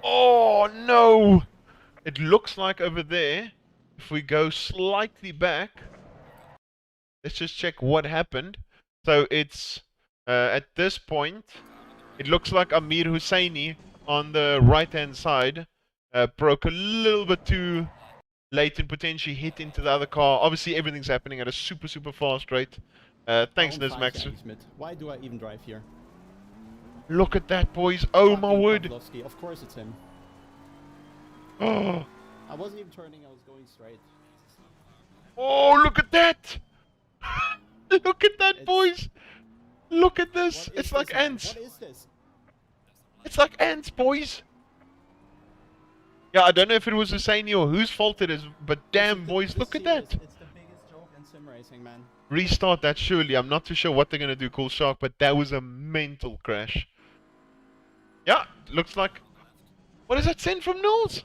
Speaker 1: Oh, no! It looks like over there, if we go slightly back, let's just check what happened. So it's, at this point, it looks like Amir Husseini on the right-hand side broke a little bit too late and potentially hit into the other car. Obviously, everything's happening at a super, super fast rate. Thanks, Nizmax.
Speaker 2: Why do I even drive here?
Speaker 1: Look at that, boys. Oh, my word.
Speaker 2: Pavlovsky. Of course it's him.
Speaker 1: Oh.
Speaker 2: I wasn't even turning, I was going straight.
Speaker 1: Oh, look at that. Look at that, boys. Look at this. It's like ants.
Speaker 2: What is this?
Speaker 1: It's like ants, boys. Yeah, I don't know if it was Husseini or whose fault it is, but damn, boys, look at that.
Speaker 2: It's the biggest joke in sim racing, man.
Speaker 1: Restart that surely. I'm not too sure what they're going to do, Cool Shark, but that was a mental crash. Yeah, looks like... What is that send from Knowles?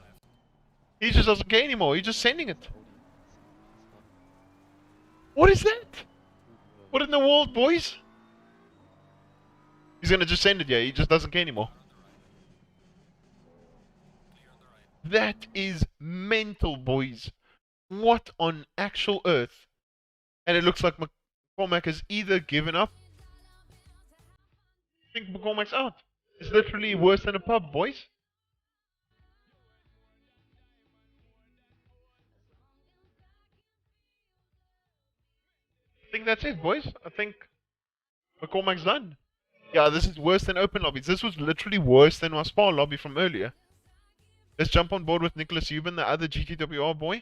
Speaker 1: He just doesn't care anymore. He's just sending it. What is that? What in the world, boys? He's going to just send it, yeah. He just doesn't care anymore. That is mental, boys. What on actual earth? And it looks like McCormack has either given up. I think McCormack's out. It's literally worse than a pub, boys. I think that's it, boys. I think McCormack's done. Yeah, this is worse than open lobbies. This was literally worse than our spa lobby from earlier. Let's jump on board with Nicholas Euban, the other GTWR boy.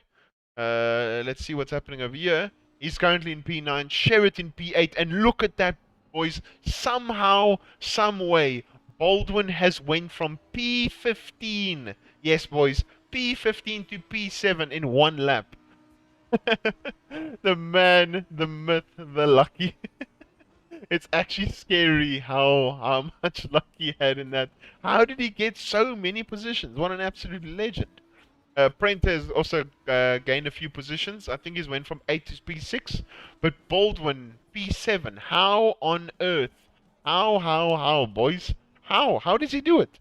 Speaker 1: Let's see what's happening over here. He's currently in P9, Sherritt in P8, and look at that, boys. Somehow, some way, Baldwin has went from P15. Yes, boys, P15 to P7 in 1 lap. The man, the myth, the lucky. It's actually scary how much luck he had in that. How did he get so many positions? What an absolute legend. Prent has also gained a few positions. I think he's went from 8 to P6. But Baldwin, P7. How on earth? How, boys? How does he do it?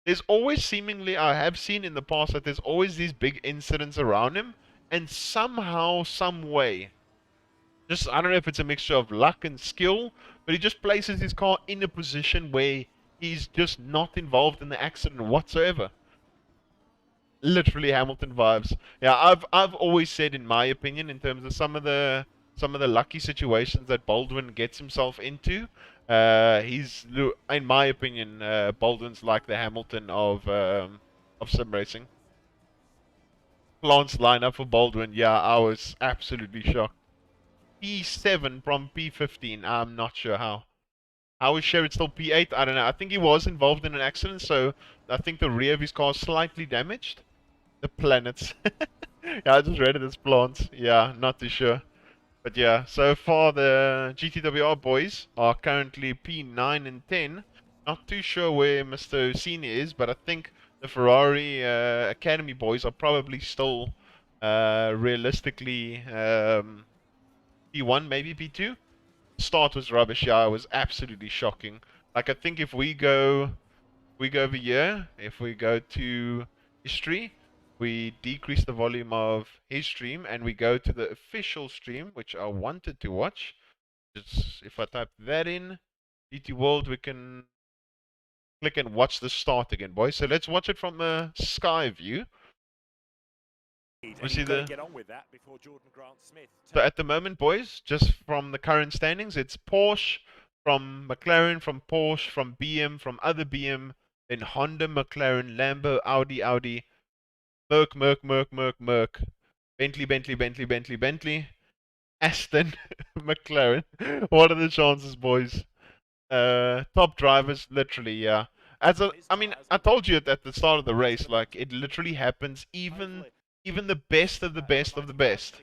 Speaker 1: There's always seemingly, I have seen in the past that there's always these big incidents around him. And somehow, some way, just, I don't know if it's a mixture of luck and skill, but he just places his car in a position where he's just not involved in the accident whatsoever. Literally Hamilton vibes. Yeah, I've always said, in my opinion, in terms of some of the lucky situations that Baldwin gets himself into, he's, in my opinion, Baldwin's like the Hamilton of sim racing. Plants line up for Baldwin. Yeah, I was absolutely shocked. P7 from P15. I'm not sure how. How is Sherrod still P8? I don't know. I think he was involved in an accident, so I think the rear of his car is slightly damaged. The planets. Yeah, I just read it as plants. Yeah, not too sure. But yeah, so far the GTWR boys are currently P9 and 10. Not too sure where Mr. Senior is, but I think the Ferrari Academy boys are probably still realistically P1, maybe P2. Start was rubbish. Yeah, it was absolutely shocking. Like, I think if we go over here, if we go to history, we decrease the volume of his stream and we go to the official stream, which I wanted to watch. Just, if I type that in, GT World, we can click and watch the start again, boys. So let's watch it from a sky view. We see the...
Speaker 4: get on with that before Jordan Grant Smith.
Speaker 1: So at the moment, boys, just from the current standings, it's Porsche, from McLaren, from Porsche, from BM, from other BM, then Honda, McLaren, Lambo, Audi, Merc, Bentley, Aston, McLaren. What are the chances, boys? Top drivers, literally, yeah. I mean, I told you at the start of the race, like, it literally happens even the best of the best of the best.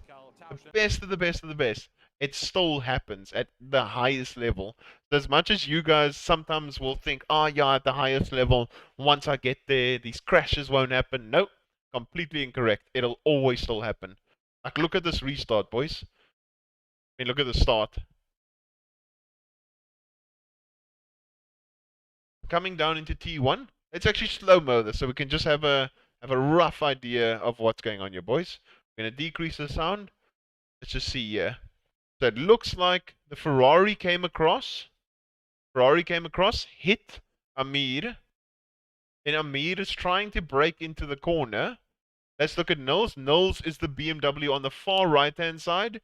Speaker 1: The best of the best of the best. It still happens at the highest level. So as much as you guys sometimes will think, oh yeah, at the highest level, once I get there, these crashes won't happen. Nope. Completely incorrect. It'll always still happen. Like, look at this restart, boys. I mean, look at the start. Coming down into T1. Let's actually slow-mo this so we can just have a rough idea of what's going on here, boys. We're going to decrease the sound. Let's just see here. So it looks like the Ferrari came across, hit Amir. And Amir is trying to break into the corner. Let's look at Knowles. Knowles is the BMW on the far right-hand side.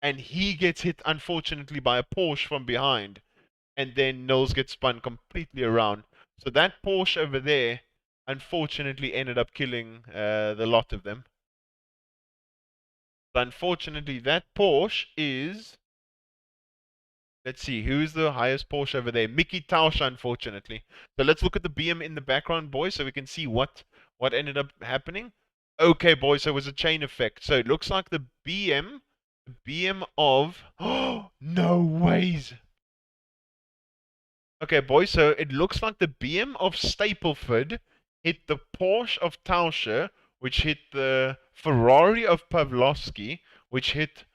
Speaker 1: And he gets hit, unfortunately, by a Porsche from behind. And then Knowles gets spun completely around. So that Porsche over there, unfortunately, ended up killing the lot of them. So unfortunately, that Porsche is... Let's see, who's the highest Porsche over there? Mickey Tausch, unfortunately. So let's look at the BM in the background, boys, so we can see what ended up happening. Okay, boys, so it was a chain effect. So it looks like the BM of... Oh, no ways! Okay, boys, so it looks like the BM of Stapleford hit the Porsche of Tauscher, which hit the Ferrari of Pavlovsky, which hit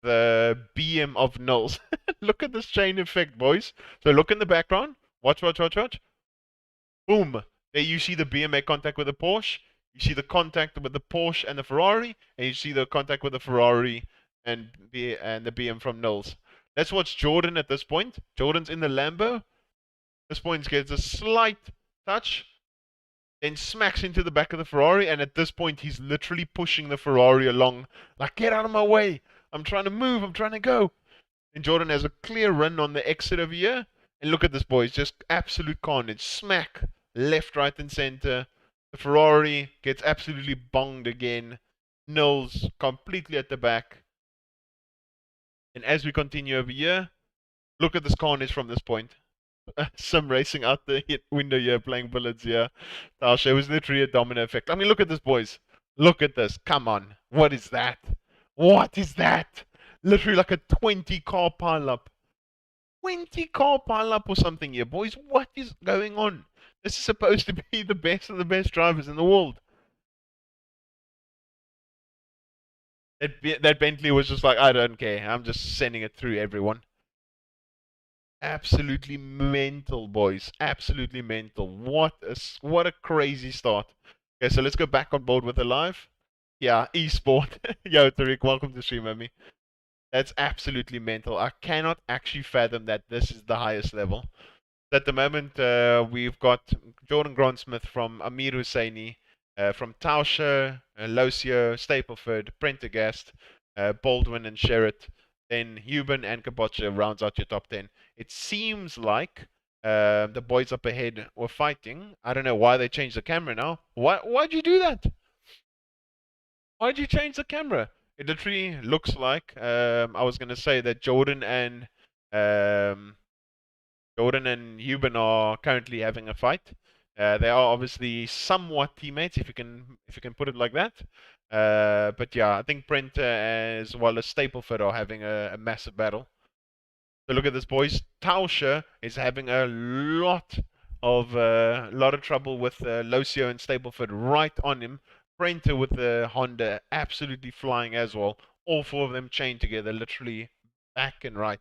Speaker 1: the BM of Knowles. Look at this chain effect, boys. So look in the background. Watch. Boom. There you see the BM make contact with the Porsche. You see the contact with the Porsche and the Ferrari. And you see the contact with the Ferrari and the BM from Knowles. Let's watch Jordan at this point. Jordan's in the Lambo. This point gets a slight touch. Then smacks into the back of the Ferrari. And at this point, he's literally pushing the Ferrari along. Like, get out of my way. I'm trying to move. I'm trying to go. And Jordan has a clear run on the exit over here. And look at this, boys. Just absolute carnage. Smack. Left, right, and center. The Ferrari gets absolutely bonged again. Knowles completely at the back. And as we continue over here, look at this carnage from this point. Some racing out the window here, playing bullets here. It was literally a domino effect. I mean, look at this, boys. Look at this. Come on. What is that? What is that? Literally like a 20-car pileup. 20-car pileup or something here, boys. What is going on? This is supposed to be the best of the best drivers in the world. That Bentley was just like, I don't care. I'm just sending it through everyone. Absolutely mental, boys. Absolutely mental. What a crazy start. Okay, so let's go back on board with the live. Yeah, esport. Yo, Tariq, welcome to stream, homie. That's absolutely mental. I cannot actually fathom that this is the highest level. At the moment, we've got Jordan Grant-Smith from Amir Husseini, from Tauscher, Locio, Stapleford, Prendergast, Baldwin and Sherritt. Then Huben and Kabocha rounds out your top 10. It seems like the boys up ahead were fighting. I don't know why they changed the camera now. Why'd you do that? Why'd you change the camera? It literally looks like I was gonna say that um, Jordan and Huben are currently having a fight. They are obviously somewhat teammates, if you can put it like that. But yeah, I think Brent as well as Stapleford are having a massive battle. So look at this, boys. Tauscher is having a lot of trouble with Locio and Stapleford right on him. Brenter with the Honda absolutely flying as well. All four of them chained together, literally back and right.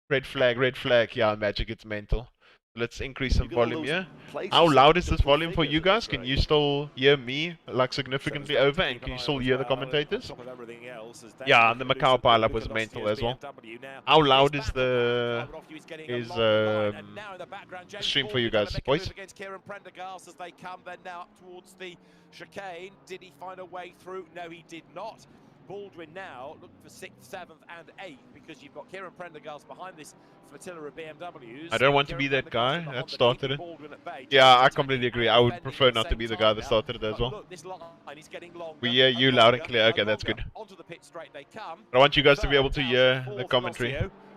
Speaker 1: Red flag, red flag. Yeah, Magic, it's mental. Let's increase some volume here. How loud is this volume for you guys? Can you still hear me like significantly over, and can you still hear the commentators? Yeah, and the Macau pileup was mental as well. How loud is the stream for you guys, boys?
Speaker 4: As they come then now up towards the chicane. Did he find a way through? No, he did not. Baldwin now looking for 6th, 7th and 8th, because you've got Kieran Prendergast behind this flotilla of BMWs.
Speaker 1: I don't want to be that guy that started it. Yeah, I completely agree. I would prefer not to be the guy that started it as well. We hear you loud and clear. Okay, that's good. I want you guys to be able to hear the commentary.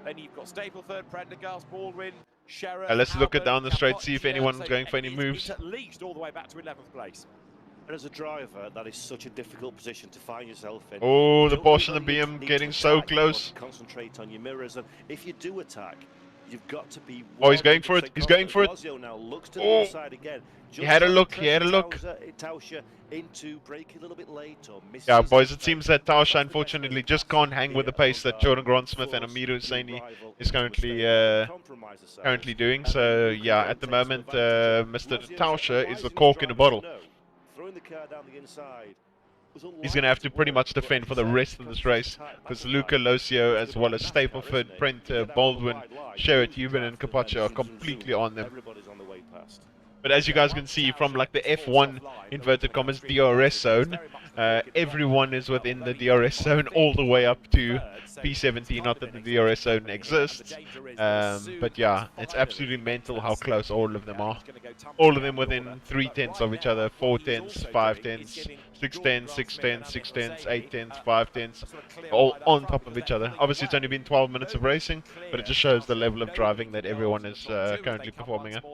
Speaker 4: Then you've got Stapleford, Prendergast, Baldwin, Sherritt.
Speaker 1: Let's look it down the straight, see if anyone's going for any moves.
Speaker 4: At least all the way back to 11th place.
Speaker 5: As a driver, that is such a difficult position to find yourself in.
Speaker 1: Oh, the Porsche and the BM getting so close.
Speaker 5: Concentrate on your mirrors, and if you do attack, you've got to be.
Speaker 1: Oh, he's going for it. He's going for it.
Speaker 5: Now looks to the inside again.
Speaker 1: He had a look. He had a look.
Speaker 5: Into break a little bit late or
Speaker 1: yeah, boys, it seems that Tauscher unfortunately just can't hang with the pace that Jordan Grant-Smith and Amir Husseini is currently doing. So yeah, at the moment, Mr. Tauscher is the cork in the bottle. He's going to have to pretty much defend for the rest of this race, because Luca, Locio, as well as Stapleford, Prenter, Baldwin, Sherritt, Huben and Kapocha are completely on them. But as you guys can see from like the F1 inverted commas DRS zone, everyone is within the DRS zone all the way up to P17. Not that the DRS zone exists, but yeah, it's absolutely mental how close all of them are. All of them within 3/10 of each other, 4/10, 5/10, 6/10, 6/10, 6/10, 8/10, 5/10, all on top of each other. Obviously, it's only been 12 minutes of racing, but it just shows the level of driving that everyone is currently performing at.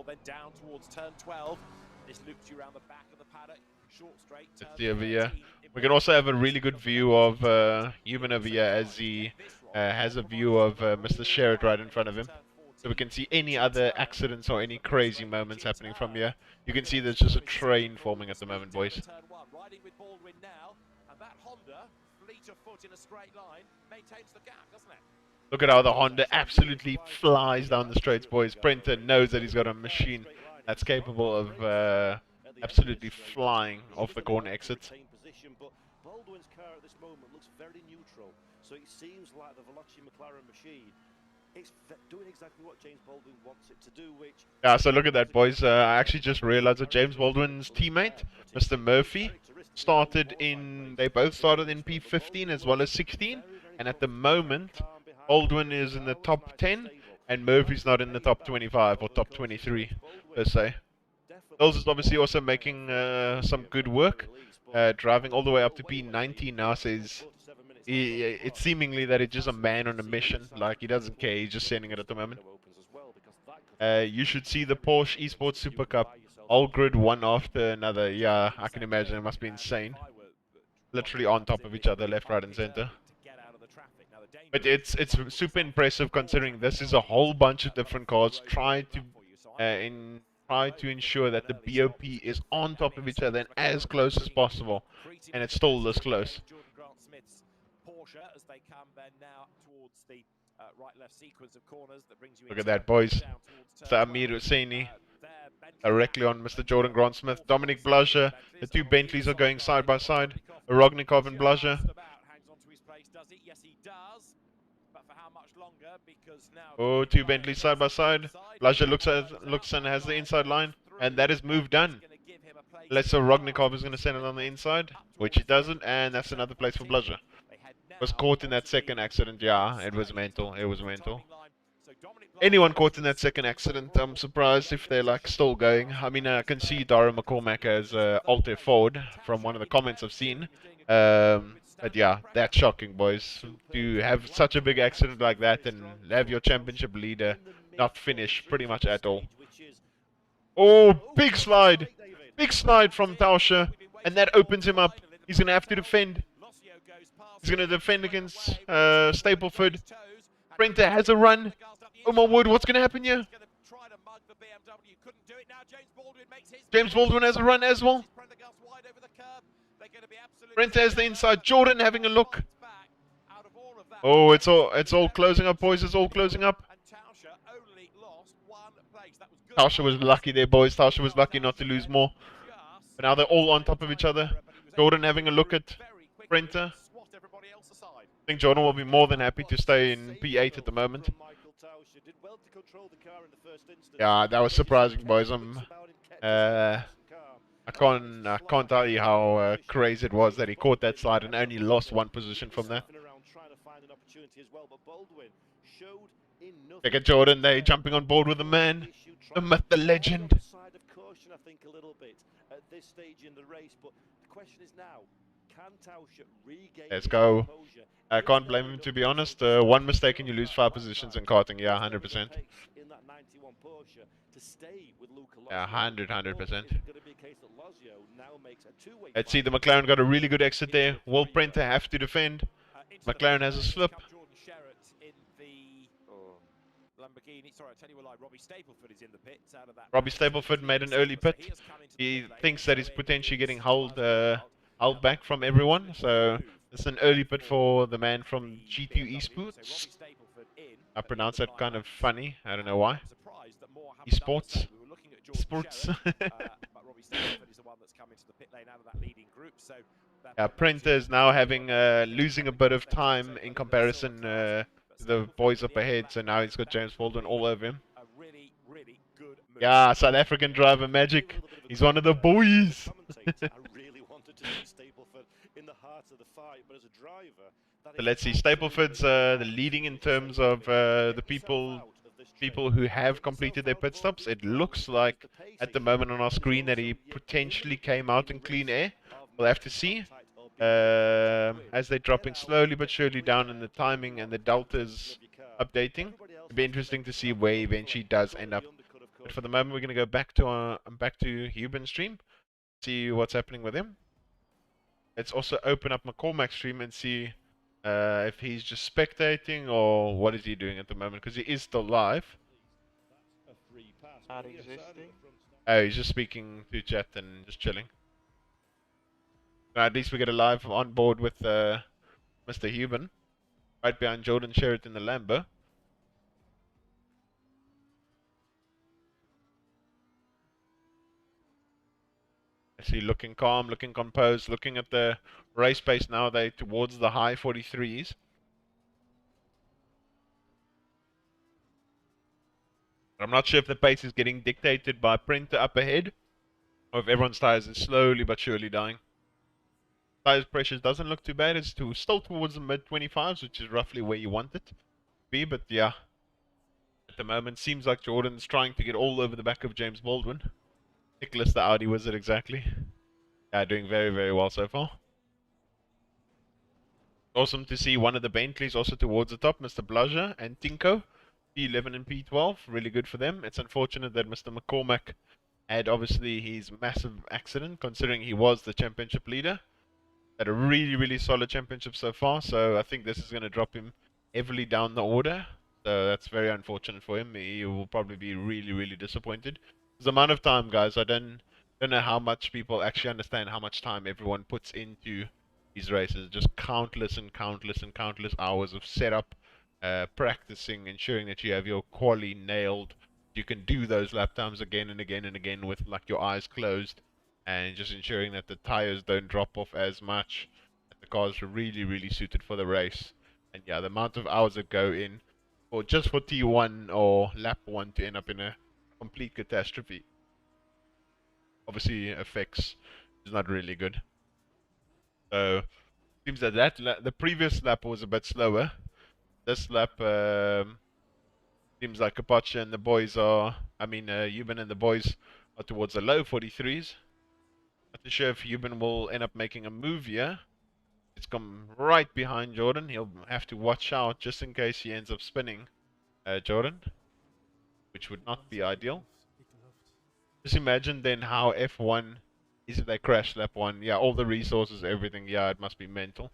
Speaker 1: Let's see over here. We can also have a really good view of Huben over here, as he has a view of Mr. Sherritt right in front of him. So we can see any other accidents or any crazy moments happening from here. You can see there's just a train forming at the moment, boys. Look at how the Honda absolutely flies down the straights, boys. Prenter knows that he's got a machine that's capable of absolutely flying off the corner exits.
Speaker 5: But Baldwin's car at this moment looks very neutral, so it seems like the Veloci McLaren machine is doing exactly what James Baldwin wants it to do, which...
Speaker 1: Yeah, so look at that, boys. I actually just realized that James Baldwin's teammate, Mr. Murphy, they both started in P15 as well as 16, and at the moment, Baldwin is in the top 10, and Murphy's not in the top 25 or top 23, per se. Mills is obviously also making some good work, driving all the way up to P19 now. Says it's seemingly that it's just a man on a mission, like he doesn't care, he's just sending it at the moment. You should see the Porsche Esports Super Cup, all grid one after another. Yeah, I can imagine, it must be insane. Literally on top of each other, left, right and center. But it's super impressive, considering this is a whole bunch of different cars trying to ensure that the BOP is on top of each other and as close as possible, and it's still this close. Look at that, boys. So Amir Husseini directly on Mr. Jordan Grant-Smith. Dominic Blazer, the two Bentleys are going side by side. Rognikov and Blazer.
Speaker 4: does he? Yes, he does. But for how much longer? Because now...
Speaker 1: Oh, two Bentleys side by side. Blaža looks and has the inside line, and that is move done. Let's say Rognikov is going to send it on the inside, which he doesn't, and that's another place for Blaža. Was caught in that second accident, yeah, it was mental, it was mental. Anyone caught in that second accident, I'm surprised if they're like still going. I mean, I can see Dara McCormack as Alt F4 from one of the comments I've seen. But yeah, that's shocking, boys. To have such a big accident like that and have your championship leader not finish pretty much at all. Oh, big slide! Big slide from Tauscher, and that opens him up. He's going to have to defend. He's going to defend against Stapleford. Brenta has a run. Oh my word, what's going to happen here? James Baldwin has a run as well. Brenta has the inside. Jordan having a look. Oh, it's all closing up, boys. It's all closing up. Tauscher was lucky there, boys. Tauscher was lucky not to lose more. But now they're all on top of each other. Jordan having a look at Brenta. I think Jordan will be more than happy to stay in P8 at the moment. Yeah, that was surprising, boys. I can't tell you how crazy it was that he caught that slide and only lost one position from that. Look at Jordan there, jumping on board with the man, the myth, the legend. Let's go. I can't blame him, to be honest. One mistake and you lose 5 positions in karting. Yeah, 100%. Yeah, 100%. Let's see, the McLaren got a really good exit there. Will Brenta have to defend? McLaren has a slip. Robbie Stapleford made an early pit. He thinks that he's potentially getting held back from everyone. So it's an early pit for the man from G2 Esports. I pronounce that kind of funny. I don't know why. Esports. Sports. Yeah, Brenta is now having losing a bit of time in comparison to the boys up ahead. So now he's got James Baldwin all over him. Yeah, South African driver magic. He's one of the boys. So let's see. Stapleford's the leading in terms of the people who have completed their pit stops. It looks like at the moment on our screen that he potentially came out in clean air. We'll have to see. As they're dropping slowly but surely down in the timing and the deltas updating. It'll be interesting to see where eventually does end up. But for the moment, we're going to go back to Huben's stream, see what's happening with him. Let's also open up McCormack's stream and see if he's just spectating or what is he doing at the moment, because he is still live.
Speaker 3: Not existing.
Speaker 1: Oh, he's just speaking to chat and just chilling. At least we get a live on board with Mr. Huben, right behind Jordan Sherritt in the Lambo. I see looking calm, looking composed, looking at the race pace now. They towards the high 43s. I'm not sure if the pace is getting dictated by Brenta up ahead, or if everyone's tires is slowly but surely dying. Tires pressures doesn't look too bad. It's still towards the mid 25s, which is roughly where you want it to be. But yeah, at the moment seems like Jordan's trying to get all over the back of James Baldwin. Nicholas the Audi wizard, exactly. Yeah, doing very, very well so far. Awesome to see one of the Bentleys also towards the top, Mr. Blaža and Tinko, P11 and P12, really good for them. It's unfortunate that Mr. McCormack had obviously his massive accident, considering he was the championship leader. Had a really, really solid championship so far, so I think this is going to drop him heavily down the order. So that's very unfortunate for him. He will probably be really, really disappointed. The amount of time, guys, I don't know how much people actually understand how much time everyone puts into these races. Just countless and countless and countless hours of setup, practicing, ensuring that you have your quali nailed. You can do those lap times again and again and again with like your eyes closed, and just ensuring that the tires don't drop off as much, that The car's really, really suited for the race. And yeah, the amount of hours that go in for just for T1 or lap 1 to end up in a complete catastrophe obviously affects is not really good. So seems that the previous lap was a bit slower. This lap seems like Apache and the boys are, Euban and the boys are towards the low 43s. Not too sure if Euban will end up making a move here. It's come right behind Jordan. He'll have to watch out just in case he ends up spinning Jordan, which would not be ideal. Just imagine then how F1 is if they crash lap 1. Yeah, all the resources, everything. Yeah, it must be mental.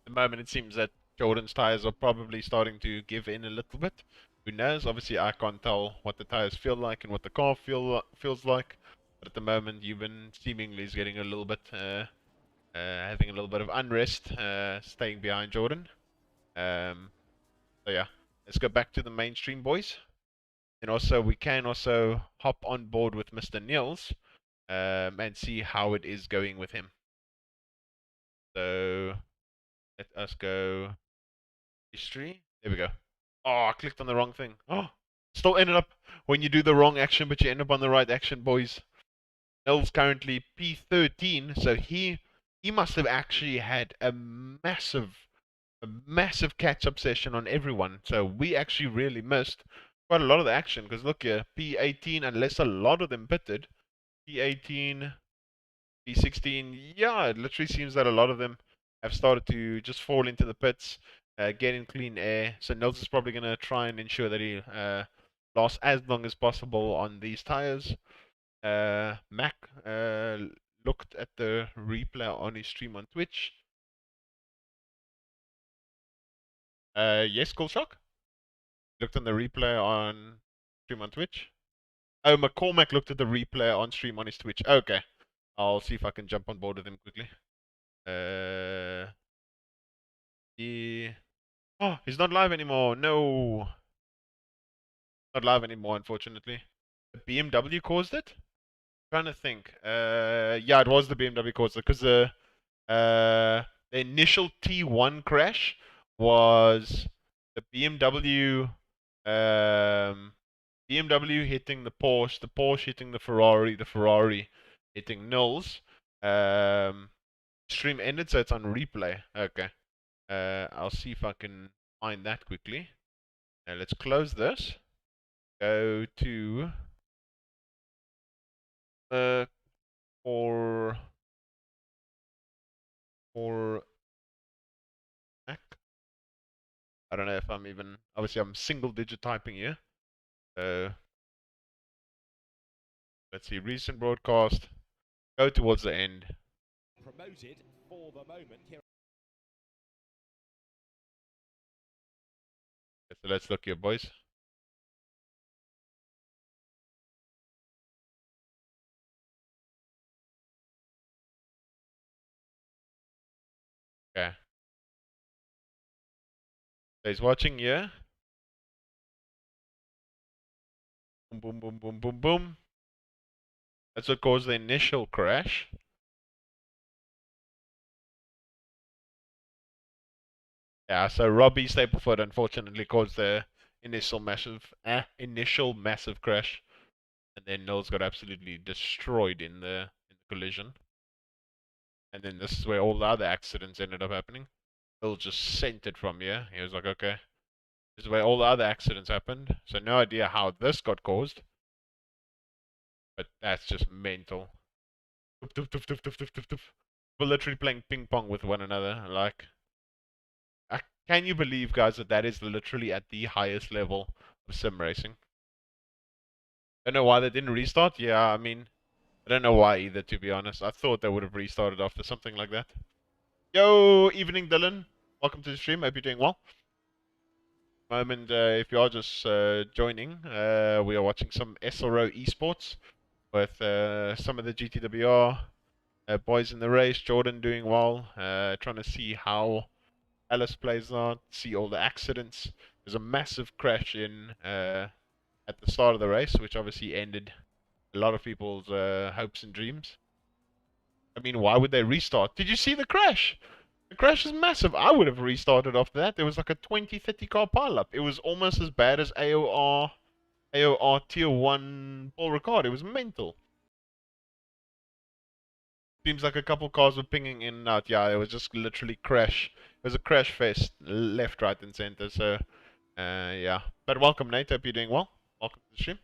Speaker 1: At the moment, it seems that Jordan's tires are probably starting to give in a little bit. Who knows? Obviously, I can't tell what the tires feel like and what the car feels like. But at the moment, Euban seemingly is getting a little bit, having a little bit of unrest, staying behind Jordan. So yeah, let's go back to the mainstream, boys. And also, we can also hop on board with Mr. Niels and see how it is going with him. So let us go history. There we go. Oh, I clicked on the wrong thing. Oh, still ended up when you do the wrong action, but you end up on the right action, boys. Niels currently P13, so he must have actually had a massive catch-up session on everyone. So we actually really missed quite a lot of the action, because look here, P18, unless a lot of them pitted, P18, P16, yeah, it literally seems that a lot of them have started to just fall into the pits, get in clean air. So Nils is probably going to try and ensure that he lasts as long as possible on these tires. Mac looked at the replay on his stream on Twitch. Yes, Coolshock? Looked on the replay on stream on Twitch. Oh, McCormack looked at the replay on stream on his Twitch. Okay. I'll see if I can jump on board with him quickly. Oh, he's not live anymore. No. Not live anymore, unfortunately. The BMW caused it? I'm trying to think. Yeah, it was the BMW caused it, because the initial T1 crash was the BMW hitting the Porsche hitting the Ferrari hitting Nils. Stream ended, so it's on replay. Okay. I'll see if I can find that quickly. Now let's close this. Go to for Mac. I don't know if I'm even, obviously I'm single digit typing here. So let's see, recent broadcast. Go towards the end.
Speaker 4: Promoted for the moment.
Speaker 1: So let's look here, boys. Okay. So he's watching here. Boom, boom, boom, boom, boom, boom. That's what caused the initial crash. Yeah, so Robbie Staplefoot unfortunately caused the initial massive crash. And then Nils got absolutely destroyed in the collision. And then this is where all the other accidents ended up happening. Bill just sent it from here. He was like, okay. This is where all the other accidents happened. So no idea how this got caused. But that's just mental. We're literally playing ping pong with one another. Like, can you believe, guys, that is literally at the highest level of sim racing? Don't know why they didn't restart. Yeah, I mean, I don't know why either, to be honest. I thought they would have restarted after something like that. Yo, evening, Dylan. Welcome to the stream. Hope you're doing well. Moment, if you are just joining, we are watching some SRO Esports with some of the GTWR boys in the race. Jordan doing well, trying to see how Alice plays out, see all the accidents. There's a massive crash in at the start of the race, which obviously ended a lot of people's hopes and dreams. I mean, why would they restart? Did you see the crash? The crash is massive. I would have restarted after that. There was like a 20, 30 car pileup. It was almost as bad as AOR Tier 1 Paul Ricard. It was mental. Seems like a couple cars were pinging in and out. Yeah, it was just literally crash. It was a crash fest, left, right, and center. So, yeah. But welcome, Nate. Hope you're doing well. Welcome to the stream.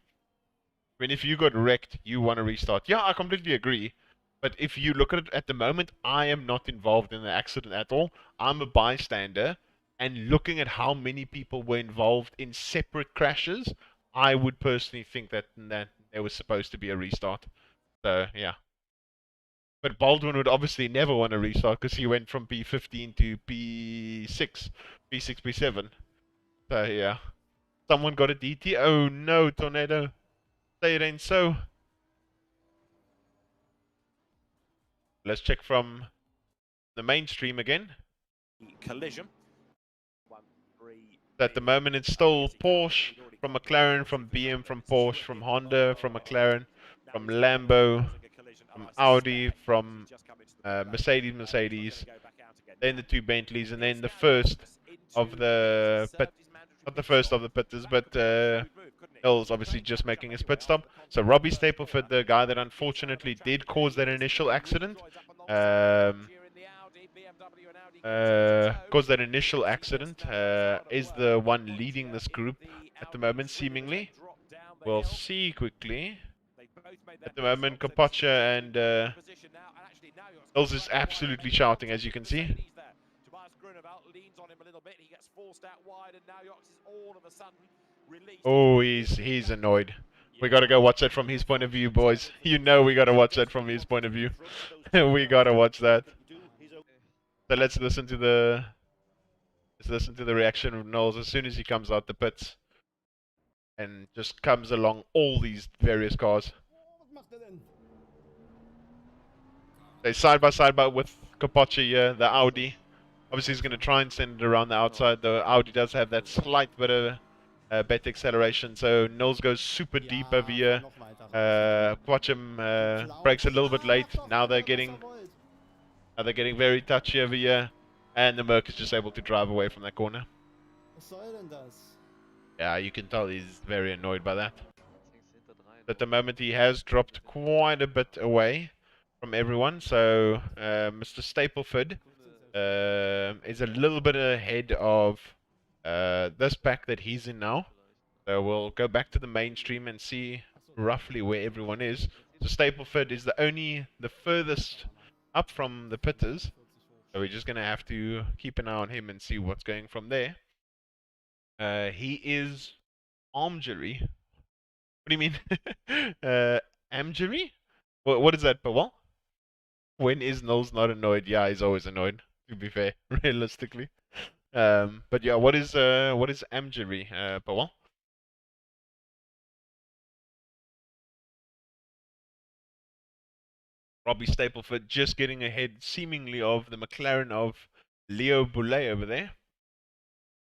Speaker 1: I mean, if you got wrecked, you want to restart. Yeah, I completely agree. But if you look at it at the moment, I am not involved in the accident at all. I'm a bystander. And looking at how many people were involved in separate crashes, I would personally think that there was supposed to be a restart. So, yeah. But Baldwin would obviously never want to restart because he went from P15 to P6, P6, P7. So, yeah. Someone got a DT. Oh, no, Tornado. Say it ain't so. Let's check from the mainstream again.
Speaker 4: Collision.
Speaker 1: At the moment, it's still Porsche from McLaren, from BM, from Porsche, from Honda, from McLaren, from Lambo, from Audi, from Mercedes, then the two Bentleys, and then the first of the pit, not the first of the pitters, but Hill's obviously just making his pit stop. So Robbie Stapleford, the guy that unfortunately did cause that initial accident, is the one leading this group at the moment, seemingly. We'll see quickly. At the moment, Kapacha and Hills is absolutely shouting, as you can see. Oh, he's annoyed. We gotta go watch that from his point of view, boys. You know we gotta watch that from his point of view. We gotta watch that. So let's listen to the reaction of Knowles as soon as he comes out the pits and just comes along all these various cars. They side by side with Kapacha here, the Audi. Obviously he's going to try and send it around the outside. The Audi does have that slight bit of better acceleration, so Knowles goes super deep over here. Quatcham breaks a little bit late. Now they're getting very touchy over here, and the Merc is just able to drive away from that corner. Yeah, you can tell he's very annoyed by that. At the moment, he has dropped quite a bit away from everyone, so Mr. Stapleford is a little bit ahead of this pack that he's in now. So we'll go back to the mainstream and see roughly where everyone is. So Stapleford is the furthest up from the pitters, so we're just going to have to keep an eye on him and see what's going from there. He is Armjury. What do you mean? Amjury? What is that, Pawal? When is Knowles not annoyed? Yeah, he's always annoyed, to be fair, realistically. But yeah, what is Amjury, Pawal? Robbie Stapleford just getting ahead, seemingly, of the McLaren of Leo Boulay over there.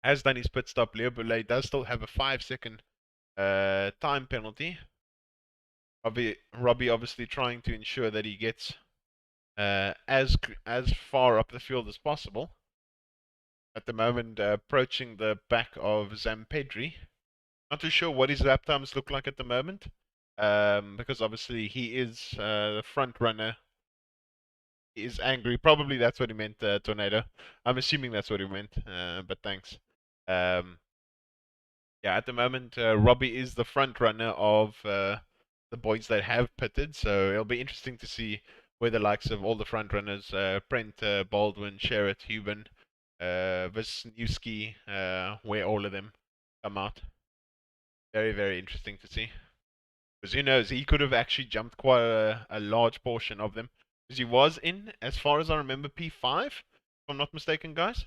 Speaker 1: Has done his pit stop. Leo Boulay does still have a 5-second time penalty. Robbie obviously trying to ensure that he gets as far up the field as possible. At the moment, approaching the back of Zampedri. Not too sure what his lap times look like at the moment. Because obviously he is the front runner. He is angry. Probably that's what he meant, Tornado. I'm assuming that's what he meant, but thanks. Yeah, at the moment, Robbie is the front runner of the boys that have pitted, so it'll be interesting to see where the likes of all the front runners, Brent, Baldwin, Sherritt, Huben, Wisniewski, where all of them come out. Very, very interesting to see. Because who knows, he could have actually jumped quite a large portion of them. Because he was in, as far as I remember, P5, if I'm not mistaken, guys.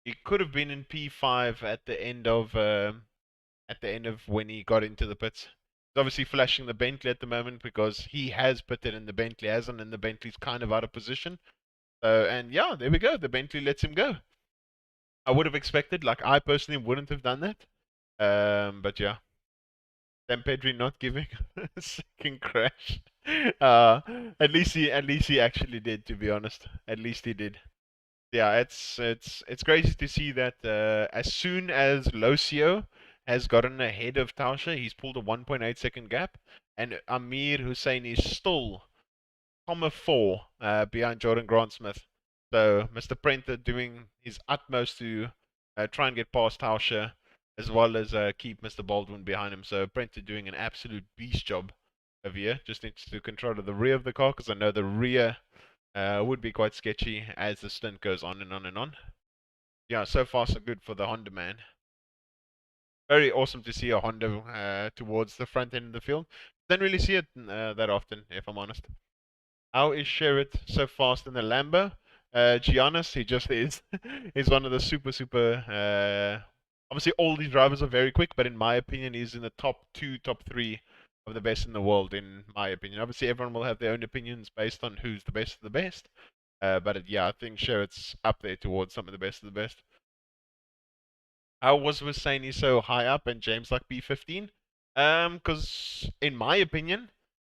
Speaker 1: He could have been in P5 at the end of when he got into the pits. He's obviously flashing the Bentley at the moment because he has pitted and the Bentley hasn't, and the Bentley's kind of out of position. So, and yeah, there we go. The Bentley lets him go. I would have expected, like I personally wouldn't have done that. But yeah. San Pedri not giving a second crash. At least he actually did, to be honest. At least he did. Yeah, it's crazy to see that as soon as Locio has gotten ahead of Tauscher, he's pulled a 1.8 second gap, and Amir Hussein is still 0.4 behind Jordan Grantsmith. So Mr. Prenter doing his utmost to try and get past Tauscher, as well as keep Mr. Baldwin behind him. So Prenter doing an absolute beast job over here. Just needs to control the rear of the car, because I know the rear would be quite sketchy as the stint goes on and on and on. Yeah, so far so good for the Honda man. Very awesome to see a Honda towards the front end of the field. Don't really see it that often, if I'm honest. How is Sherritt so fast in the Lambo? Giannis, he just is. He's one of the super. Obviously, all these drivers are very quick, but in my opinion, he's in the top 2, top 3 of the best in the world, in my opinion. Obviously, everyone will have their own opinions based on who's the best of the best. But yeah, I think Sherritt's up there towards some of the best of the best. How was Husseini so high up and James like B15? Because in my opinion,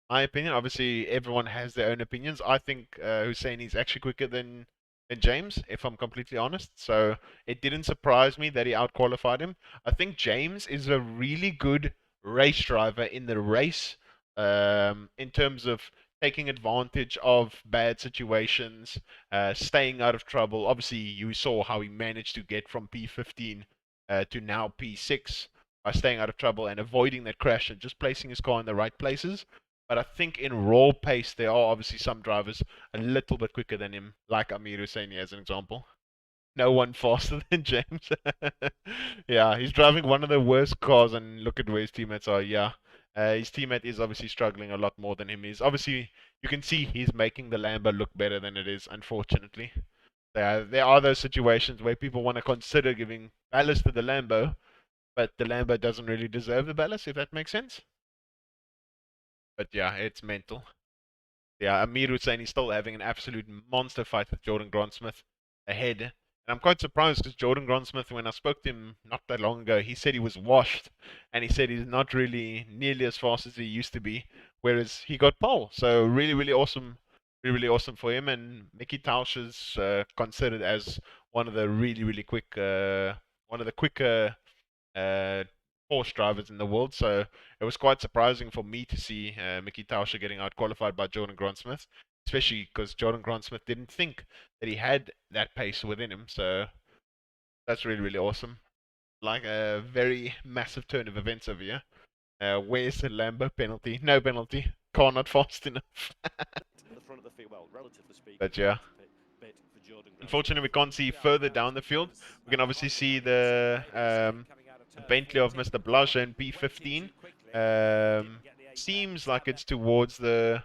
Speaker 1: obviously everyone has their own opinions. I think Husseini's actually quicker than James, if I'm completely honest. So it didn't surprise me that he outqualified him. I think James is a really good race driver in the race, in terms of taking advantage of bad situations, staying out of trouble. Obviously, you saw how he managed to get from P15 to now P6 by staying out of trouble and avoiding that crash and just placing his car in the right places. But I think in raw pace, there are obviously some drivers a little bit quicker than him, like Amir Husseini as an example. No one faster than James. Yeah, he's driving one of the worst cars, and look at where his teammates are. Yeah, his teammate is obviously struggling a lot more than him is. Obviously, you can see he's making the Lambo look better than it is, unfortunately. There are those situations where people want to consider giving ballast to the Lambo, but the Lambo doesn't really deserve the ballast, if that makes sense. But yeah, it's mental. Yeah, Amir Hussein is still having an absolute monster fight with Jordan Grantsmith ahead. And I'm quite surprised because Jordan Grantsmith, when I spoke to him not that long ago, he said he was washed. And he said he's not really nearly as fast as he used to be. Whereas he got pole. So really awesome. Really awesome for him. And Mickey Tausch is considered as one of the really quick, one of the quicker Porsche drivers in the world, so it was quite surprising for me to see Mickey Tauscher getting out qualified by Jordan Grantsmith, especially because Jordan Grantsmith didn't think that he had that pace within him, so that's really awesome. Like a very massive turn of events over here. Where's the Lambo penalty? No penalty. Car not fast enough.
Speaker 5: The front of the field, well, relatively speaking.
Speaker 1: But yeah.
Speaker 5: Bit for Jordan
Speaker 1: Unfortunately, we can't see further down the field. We can obviously see the Bentley of Mr. Blush and P15. Seems like it's towards the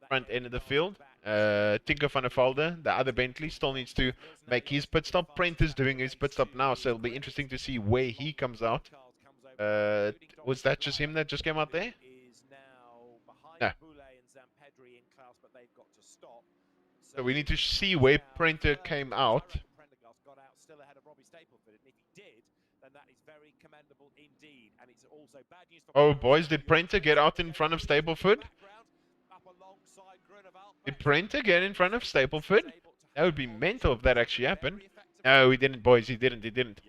Speaker 1: front end of the field. Tinker van der Velde, the other Bentley, still needs to make his pit stop. Prent is doing his pit stop now, so it'll be interesting to see where he comes out. Was that just him that just came out there? No. So we need to see where Prenter came out. Oh, boys, did Prenter get out in front of Stapleford? Did Prenter get in front of Stapleford? That would be mental if that actually happened. No, he didn't, boys. He didn't.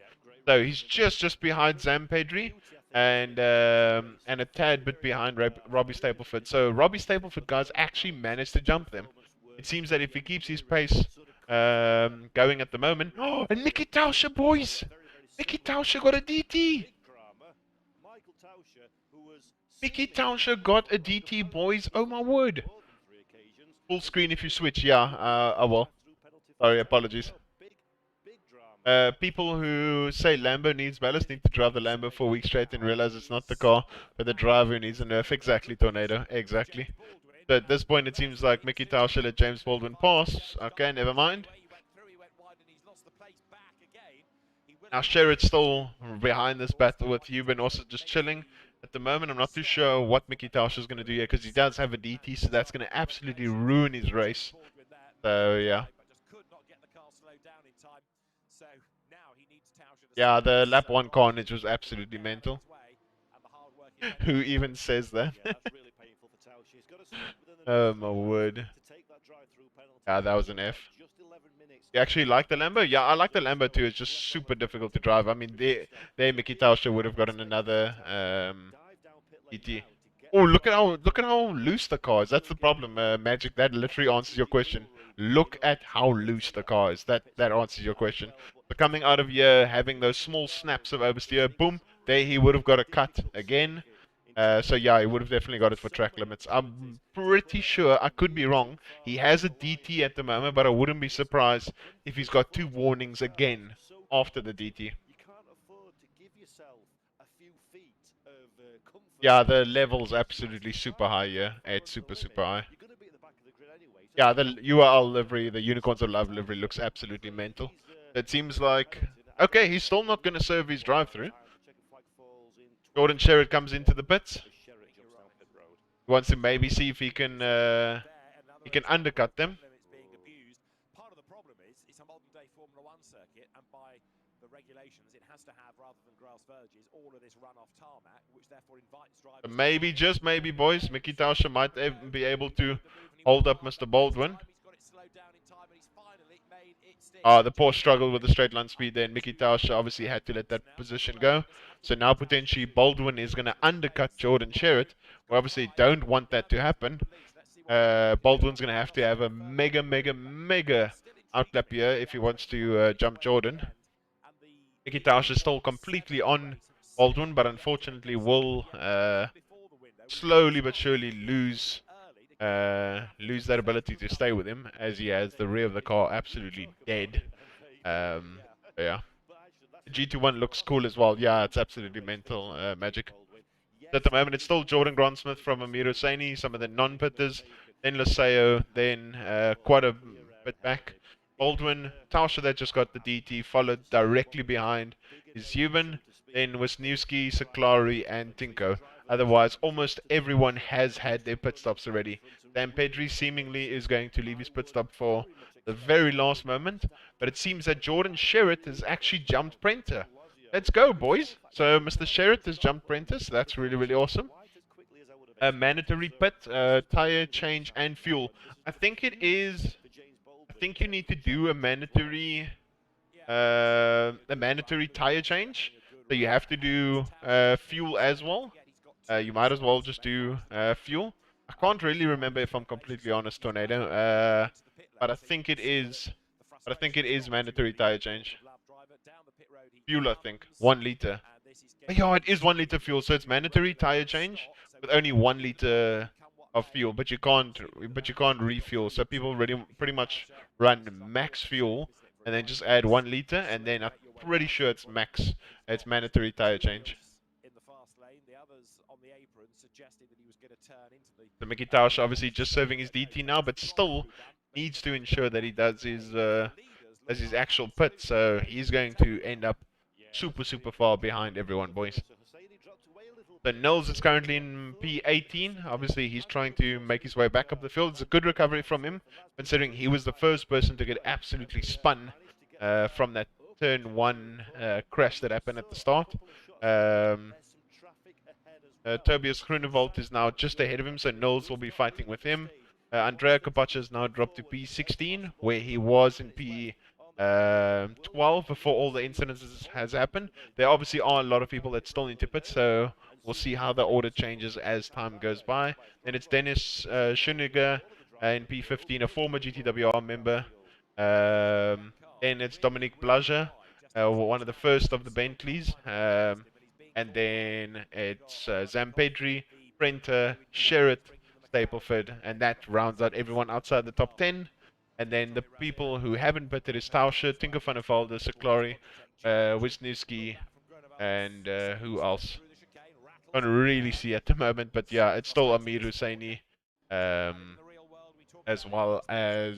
Speaker 1: So he's just behind Zampedri and a tad bit behind Robbie Stapleford. So Robbie Stapleford, guys, actually managed to jump them. It seems that if he keeps his pace going at the moment... Oh, and Mickey Tauscher, boys! Mickey Tauscher got a DT! Mickey Tauscher got a DT, boys. Oh, my word. Full screen if you switch, yeah. Oh, well. Sorry, apologies. People who say Lambo needs ballast need to drive the Lambo for a week straight and realize it's not the car, but the driver who needs a nerf. Exactly, Tornado. Exactly. So at this point, it seems like Mickey Tauscher let James Baldwin pass. Okay, never mind. Now Sherritt's still behind this battle with Euban, also just chilling. At the moment, I'm not too sure what Mickey Tauscher is going to do here, because he does have a DT, so that's going to absolutely ruin his race. So, yeah. Yeah, the lap 1 carnage was absolutely mental. Who even says that? Oh my word. Yeah, that was an F. You actually like the Lambo? Yeah, I like the Lambo too. It's just super difficult to drive. I mean, there Mickey Tauscher would have gotten another ET. Oh, look at how loose the car is. That's the problem, Magic. That literally answers your question. Look at how loose the car is. That answers your question. So coming out of here, having those small snaps of oversteer, boom, there he would have got a cut again. So yeah, he would have definitely got it for track limits. I'm pretty sure, I could be wrong, he has a DT at the moment, but I wouldn't be surprised if he's got 2 warnings again after the DT. Yeah, the level's absolutely super high here. It's super high. Yeah, the URL livery, the Unicorns of Love livery looks absolutely mental. It seems like... Okay, he's still not going to serve his drive-through. Jordan Sherritt comes into the pits. He wants to maybe see if he can undercut them.
Speaker 4: Part of the problem is it's a modern day Formula One circuit, and by the regulations, it has to have, rather than grass verges, all of this runoff tarmac, which therefore invites drivers.
Speaker 1: Maybe, just maybe, boys, Mickey Tauscher might be able to hold up Mr. Baldwin. The poor struggle with the straight line speed there, and Mickey Tauscher obviously had to let that position go. So now potentially Baldwin is going to undercut Jordan Sherritt. We obviously don't want that to happen. Baldwin's going to have a mega outlap here if he wants to jump Jordan. Mickey Tauscher is still completely on Baldwin, but unfortunately will slowly but surely lose that ability to stay with him, as he has the rear of the car absolutely dead. Yeah. The GT1 looks cool as well. Yeah, it's absolutely mental, Magic. At the moment, it's still Jordan Grandsmith from Amir Hosseini, some of the non-pitters, then Laseo, then quite a bit back. Baldwin, Tauscher that just got the DT, followed directly behind is Zubin, then Wisniewski, Saklari, and Tinko. Otherwise, almost everyone has had their pit stops already. Dan Pedri seemingly is going to leave his pit stop for the very last moment, but it seems that Jordan Sherritt has actually jumped Prenter. Let's go, boys. So Mr. Sherritt has jumped Prenter, so that's really awesome. A mandatory pit, tire change, and fuel. I think it is... I think you need to do a mandatory tire change. So you have to do fuel as well. You might as well just do fuel. I can't really remember, if I'm completely honest, Tornado. But I think it is. Mandatory tire change. Fuel, I think, 1 liter. Yeah, it is 1 liter fuel, so it's mandatory tire change with only 1 liter of fuel. But you can't refuel. So people pretty much run max fuel and then just add 1 liter, and then I'm pretty sure it's max. It's mandatory tire change. So Mickey Tauscher obviously just serving his DT now, but still needs to ensure that he does his actual pit. So he's going to end up super far behind everyone, boys. So Nils is currently in P18. Obviously, he's trying to make his way back up the field. It's a good recovery from him, considering he was the first person to get absolutely spun from that turn 1 crash that happened at the start. Tobias Groenewold is now just ahead of him, so Nils will be fighting with him. Andrea Capaccia has now dropped to P16, where he was in P12 before all the incidents has happened. There obviously are a lot of people that still need to pit, so we'll see how the order changes as time goes by. Then it's Dennis Schuniger in P15, a former GTWR member. Then it's Dominique Blager, one of the first of the Bentleys. And then it's Zampedri, Prenter, Sherritt, Stapleford, and that rounds out everyone outside the top 10. And then the people who haven't pitted is Tauscher, Tinko van der Velde, Saklari, Wisniewski, and who else? I don't really see at the moment, but yeah, it's still Amir Hosseini, as well as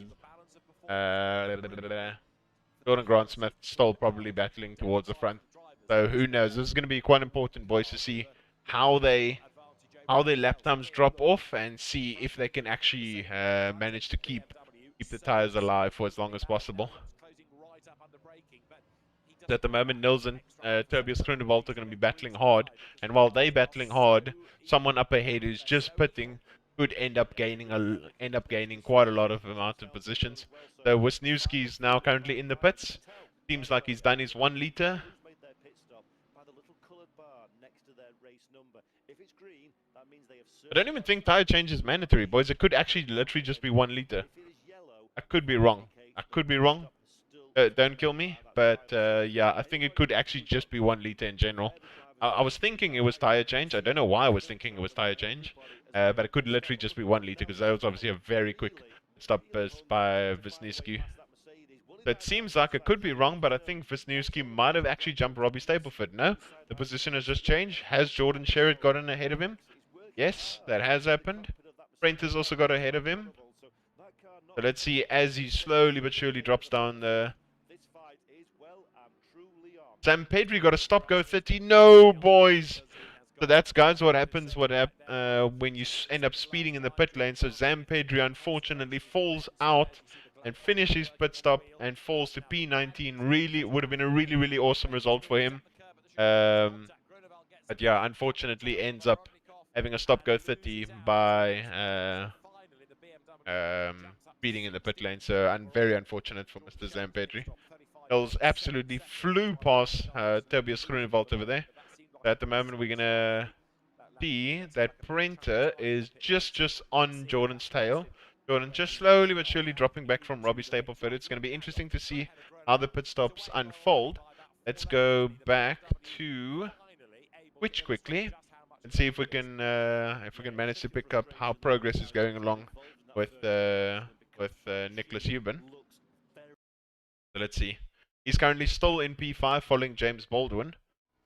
Speaker 1: Jordan Grandsmith still probably battling towards the front. So who knows? This is going to be quite important, boys, to see how their lap times drop off and see if they can actually manage to keep the tires alive for as long as possible. So at the moment, Nils and Tobias Groenewold are going to be battling hard, and while they're battling hard, someone up ahead who's just pitting could end up gaining quite a lot of amount of positions. So Wisniewski's now currently in the pits. Seems like he's done his 1 liter.
Speaker 5: Made their pit stop by the little coloured bar next to their race number. If it's green, that means they have.
Speaker 1: I don't even think tire change is mandatory, boys. It could actually literally just be 1 liter.
Speaker 5: If it is yellow,
Speaker 1: I could be wrong. I could be wrong. Don't kill me. But yeah, I think it could actually just be 1 liter in general. I was thinking it was tire change. I don't know why I was thinking it was tire change. But it could literally just be 1 liter because that was obviously a very quick stop by Wisniewski. So it seems like it could be wrong, but I think Wisniewski might have actually jumped Robbie Stapleford. No, the position has just changed. Has Jordan Sherritt gotten ahead of him? Yes, that has happened. Brent has also got ahead of him. So let's see as he slowly but surely drops down the... Sam Pedri got a stop go 30. No, boys. So that's, guys, what happens when you end up speeding in the pit lane. So Sam Pedri unfortunately falls out and finishes his pit stop and falls to P19. Really would have been a really, really awesome result for him. But yeah, unfortunately ends up having a stop go 30 by speeding in the pit lane. So very unfortunate for Mr. Sam Pedri. Hills absolutely flew past Tobias Groenewald over there. So at the moment we're gonna see that Prenter is just on Jordan's tail. Jordan just slowly but surely dropping back from Robbie Stapleford. It's going to be interesting to see how the pit stops unfold. Let's go back to Twitch quickly and see if we can manage to pick up how progress is going along with Nicholas Euban. So let's see. He's currently still in P5 following James Baldwin.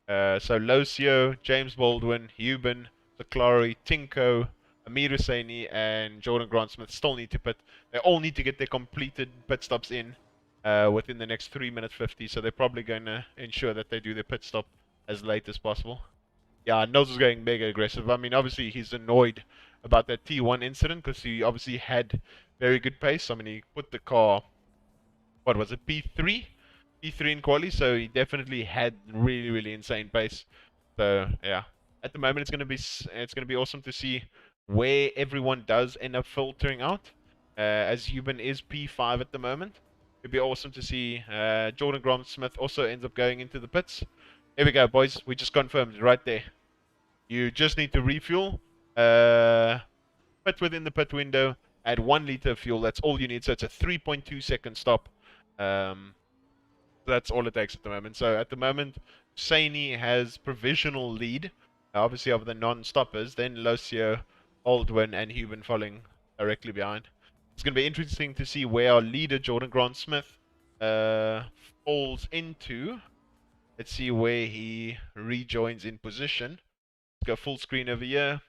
Speaker 1: So Locio, James Baldwin, Euban, Zaklari, Tinko, Amir Husseini and Jordan Grant-Smith still need to pit. They all need to get their completed pit stops in within the next 3 minutes 50. So they're probably going to ensure that they do their pit stop as late as possible. Yeah, Nils is going mega aggressive. I mean, obviously he's annoyed about that T1 incident because he obviously had very good pace. I mean, he put the car, what was it, P3? P3 in quali, so he definitely had really, really insane pace. So yeah, at the moment it's gonna be awesome to see where everyone does end up filtering out. As Euban is P5 at the moment, it'd be awesome to see Jordan Grant-Smith also ends up going into the pits. Here we go, boys. We just confirmed right there. You just need to refuel, pit within the pit window, add 1 liter of fuel. That's all you need. So it's a 3.2 second stop. That's all it takes at the moment. So at the moment, Saini has provisional lead, obviously over the non-stoppers. Then Locio, Baldwin, and Euban following directly behind. It's going to be interesting to see where our leader, Jordan Grant-Smith, falls into. Let's see where he rejoins in position. Let's go full screen over here.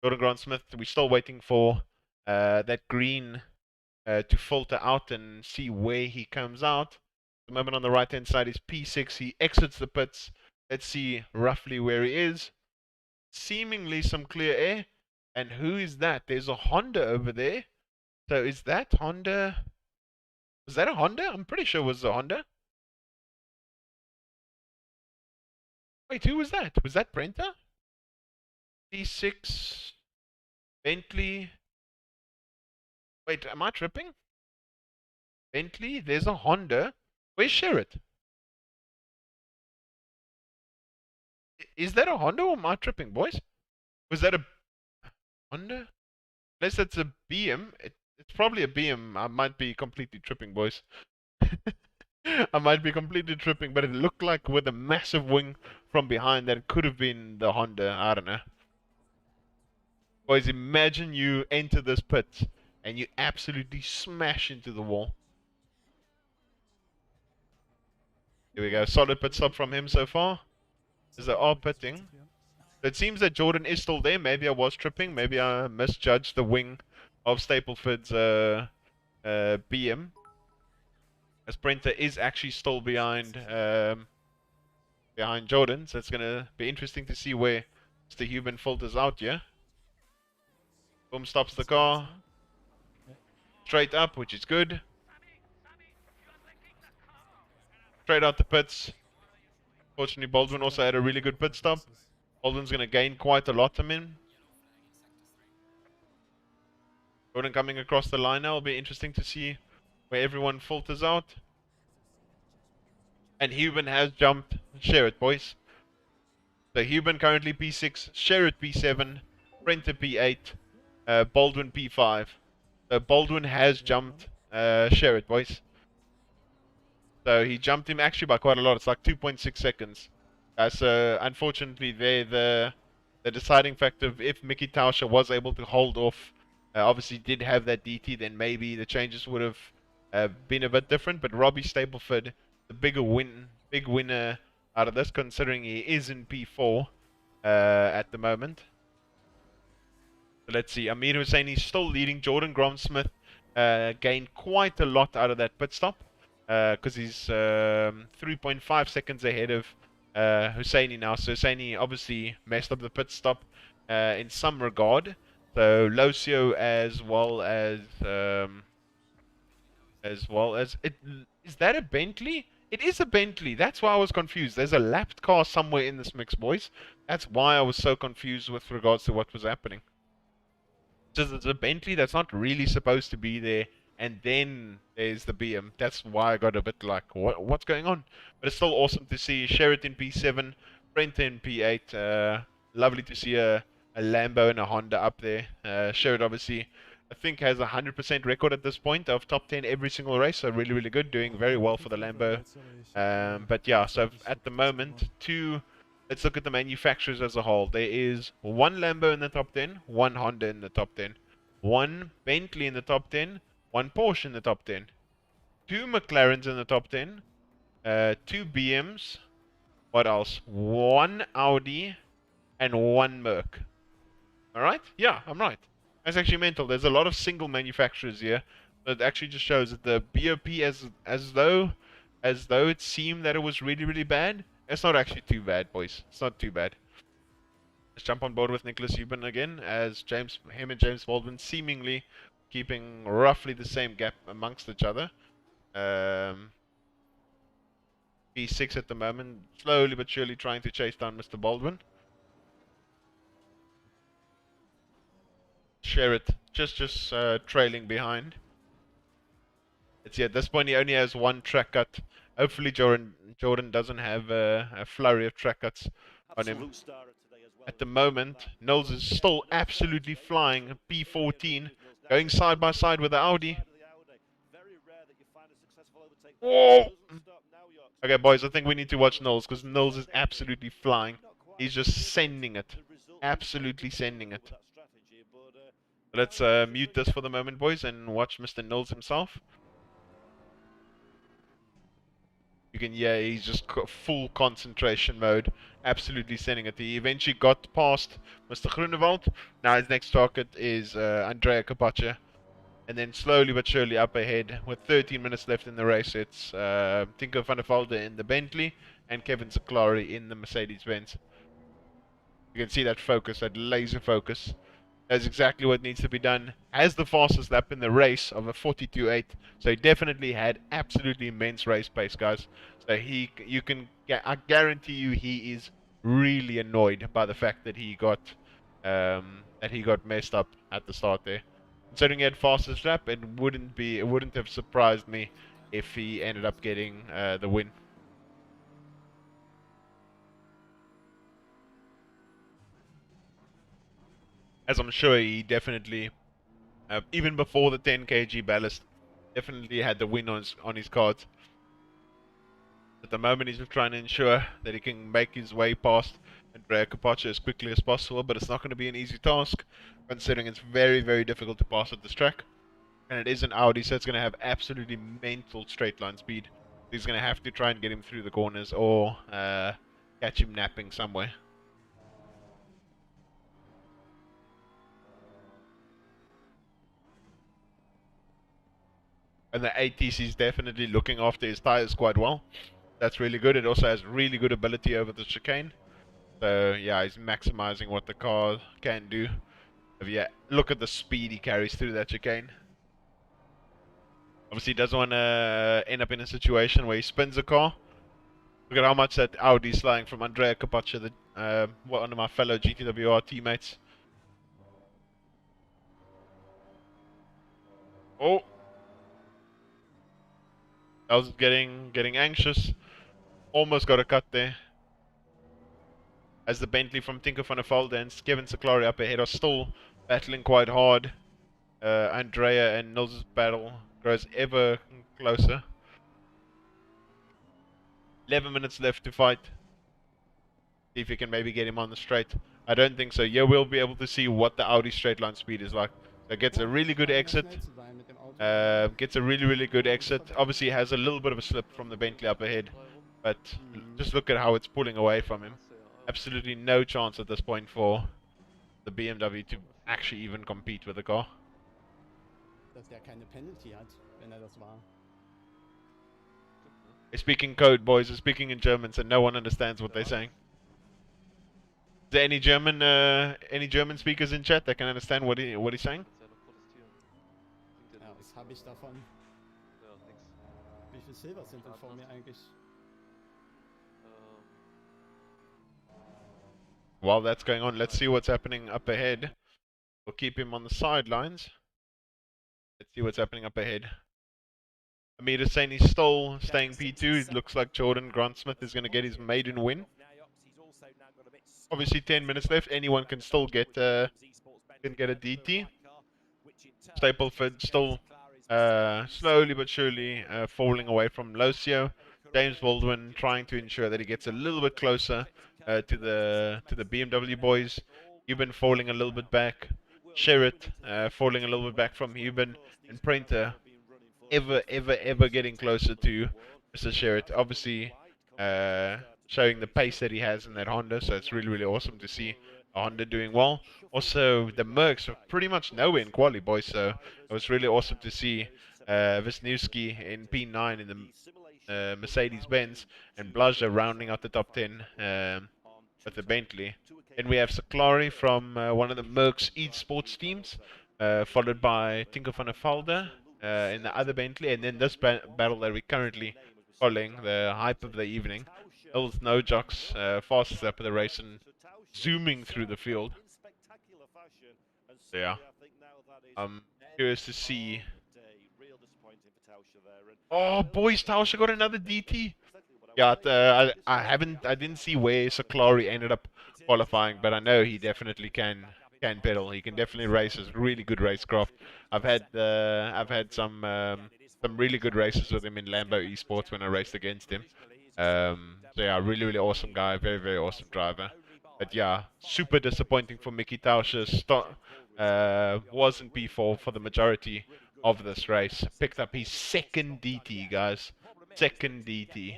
Speaker 1: Jordan Grant-Smith, we're still waiting for that green to filter out and see where he comes out. The moment on the right hand side is P6. He exits the pits. Let's see roughly where he is. Seemingly some clear air. And who is that? There's a Honda over there. So is that Honda? Was that a Honda? I'm pretty sure it was a Honda. Wait, who was that? Was that Brenta? P6 Bentley. Wait, am I tripping? Bentley, there's a Honda. Where's Sherritt? Is that a Honda or am I tripping, boys? Was that a Honda? Unless that's a BM. It's probably a BM. I might be completely tripping, boys. I might be completely tripping, but it looked like with a massive wing from behind that it could have been the Honda. I don't know. Boys, imagine you enter this pit and you absolutely smash into the wall. Here we go. Solid pit stop from him so far. As they are pitting. It seems that Jordan is still there. Maybe I was tripping. Maybe I misjudged the wing of Stapleford's BM. As Brenta is actually still behind Jordan. So it's going to be interesting to see where Mr. Euban filters out here. Boom, stops the car. Straight up, which is good. Straight out the pits. Fortunately, Baldwin also had a really good pit stop. Baldwin's going to gain quite a lot of him. Jordan coming across the line now. It'll be interesting to see where everyone filters out. And Huben has jumped. Share it, boys. So Huben currently P6, Sherrod P7, Prenter P8, Baldwin P5. So Baldwin has jumped Sherrod, boys. So he jumped him actually by quite a lot. It's like 2.6 seconds. So unfortunately, the deciding factor of if Mickey Tauscher was able to hold off, obviously did have that DT, then maybe the changes would have been a bit different. But Robbie Stapleford, the big winner out of this, considering he is in P4 at the moment. So let's see. Amir Husseini's still leading. Jordan Graham-Smith gained quite a lot out of that pit stop because he's 3.5 seconds ahead of Husseini now. So Husseini obviously messed up the pit stop in some regard. So Locio as well as it is that a Bentley? It is a Bentley. That's why I was confused. There's a lapped car somewhere in this mix, boys. That's why I was so confused with regards to what was happening. Just it's a Bentley that's not really supposed to be there, and then there's the BM. That's why I got a bit like, what's going on? But it's still awesome to see Sheraton P7, Brenton P8. Lovely to see a Lambo and a Honda up there. Sheraton obviously, I think, has a 100% record at this point of top 10 every single race, so really, really good, doing very well for the Lambo. But yeah, so at the moment, let's look at the manufacturers as a whole. There is one Lambo in the top 10, one Honda in the top 10, one Bentley in the top 10, one Porsche in the top 10, two McLarens in the top 10, two BMs, what else? One Audi, and one Merc. Alright? Yeah, I'm right. That's actually mental. There's a lot of single manufacturers here. But it actually just shows that the BOP, as though it seemed that it was really, really bad, it's not actually too bad, boys. It's not too bad. Let's jump on board with Nicholas Huben again, as him and James Baldwin seemingly keeping roughly the same gap amongst each other. P6 at the moment, slowly but surely trying to chase down Mr. Baldwin. Sherrod just trailing behind. Let's see, at this point he only has one track cut. Hopefully Jordan doesn't have a flurry of track cuts on him. At the moment, Knowles is still absolutely flying. P14, going side by side with the Audi. Whoa! Okay, boys, I think we need to watch Knowles, because Knowles is absolutely flying. He's just sending it. Absolutely sending it. Let's mute this for the moment, boys, and watch Mr. Knowles himself. You can, yeah, he's just full concentration mode. Absolutely sending it. He eventually got past Mr. Groenewald. Now his next target is Andrea Capaccia. And then slowly but surely up ahead, with 13 minutes left in the race, it's Tinko van der Velde in the Bentley and Kevin Zaklari in the Mercedes-Benz. You can see that focus, that laser focus. That's exactly what needs to be done. Has the fastest lap in the race of a 42.8, so he definitely had absolutely immense race pace, guys. So I guarantee you, he is really annoyed by the fact that he got messed up at the start there. Considering he had fastest lap, it wouldn't have surprised me if he ended up getting the win. As I'm sure he definitely, even before the 10 kg ballast, definitely had the win on his cards. At the moment, he's just trying to ensure that he can make his way past Andrea Capaccia as quickly as possible, but it's not going to be an easy task, considering it's very, very difficult to pass at this track. And it is an Audi, so it's going to have absolutely mental straight line speed. He's going to have to try and get him through the corners or catch him napping somewhere. And the ATC is definitely looking after his tires quite well. That's really good. It also has really good ability over the chicane. So yeah, he's maximizing what the car can do. But yeah, look at the speed he carries through that chicane. Obviously, he doesn't want to end up in a situation where he spins a car. Look at how much that Audi is flying from Andrea Capaccia, one of my fellow GTWR teammates. Oh, I was getting anxious. Almost got a cut there. As the Bentley from Tinker van der Velde and Kevin Sakari up ahead are still battling quite hard. Andrea and Nils' battle grows ever closer. 11 minutes left to fight. See if you can maybe get him on the straight. I don't think so. Yeah, we'll be able to see what the Audi straight line speed is like. So it gets a really good exit. Gets a really good exit. Obviously has a little bit of a slip from the Bentley up ahead. But just look at how it's pulling away from him. Absolutely no chance at this point for the BMW to actually even compete with the car.
Speaker 2: Dass der keine Penalty hat, wenn das war.
Speaker 1: They're speaking code, boys. They're speaking in German, so no one understands what they're saying. Is there any German speakers in chat that can understand what he's saying?
Speaker 2: Ja, was habe ich davon? Wie viel Silber sind denn vor mir eigentlich?
Speaker 1: While that's going on, let's see what's happening up ahead. We'll keep him on the sidelines. Let's see what's happening up ahead. Amir is saying he's still staying P2. It looks like Jordan Grant-Smith is going to get his maiden win. Obviously 10 minutes left. Anyone can still get a DT. Stapleford still slowly but surely falling away from Locio. James Baldwin trying to ensure that he gets a little bit closer to the BMW boys. Euban falling a little bit back. Sherritt falling a little bit back from Euban, and Prenter ever getting closer to Mr. Sherritt. Obviously showing the pace that he has in that Honda, so it's really awesome to see a Honda doing well. Also, the Mercs were pretty much nowhere in quali, boys, so it was really awesome to see Wisniewski in P9 in the Mercedes-Benz, and Blaja rounding out the top 10 with the Bentley. Then we have Saklari from one of the Mercs Esports teams, followed by Tinker van der Velde in the other Bentley, and then this battle that we're currently following, the hype of the evening. Nils Nojok's fastest lap of the race and zooming through the field. Yeah. I'm curious to see. Oh, boys, Tauscher got another DT. Yeah, I didn't see where Saklari ended up qualifying, but I know he definitely can pedal. He can definitely race. He's really good racecraft. I've had some really good races with him in Lambo Esports when I raced against him. So yeah, really awesome guy, very awesome driver. But yeah, super disappointing for Mickey Tauscher. Was in P4 for the majority of this race. Picked up his second DT, guys. Second DT.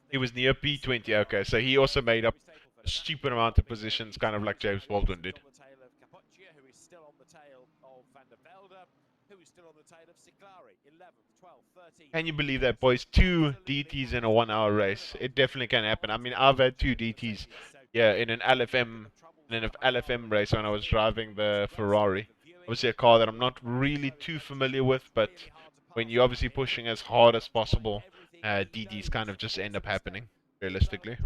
Speaker 1: He was near P20. Okay, so he also made up a stupid amount of positions, kind of like James Baldwin did. Can you believe that, boys? 2 DTs in a 1 hour race. It definitely can happen. I mean, I've had 2 DTs, yeah, in an LFM race when I was driving the Ferrari. Obviously a car that I'm not really too familiar with, but when you're obviously pushing as hard as possible, DTs kind of just end up happening, realistically.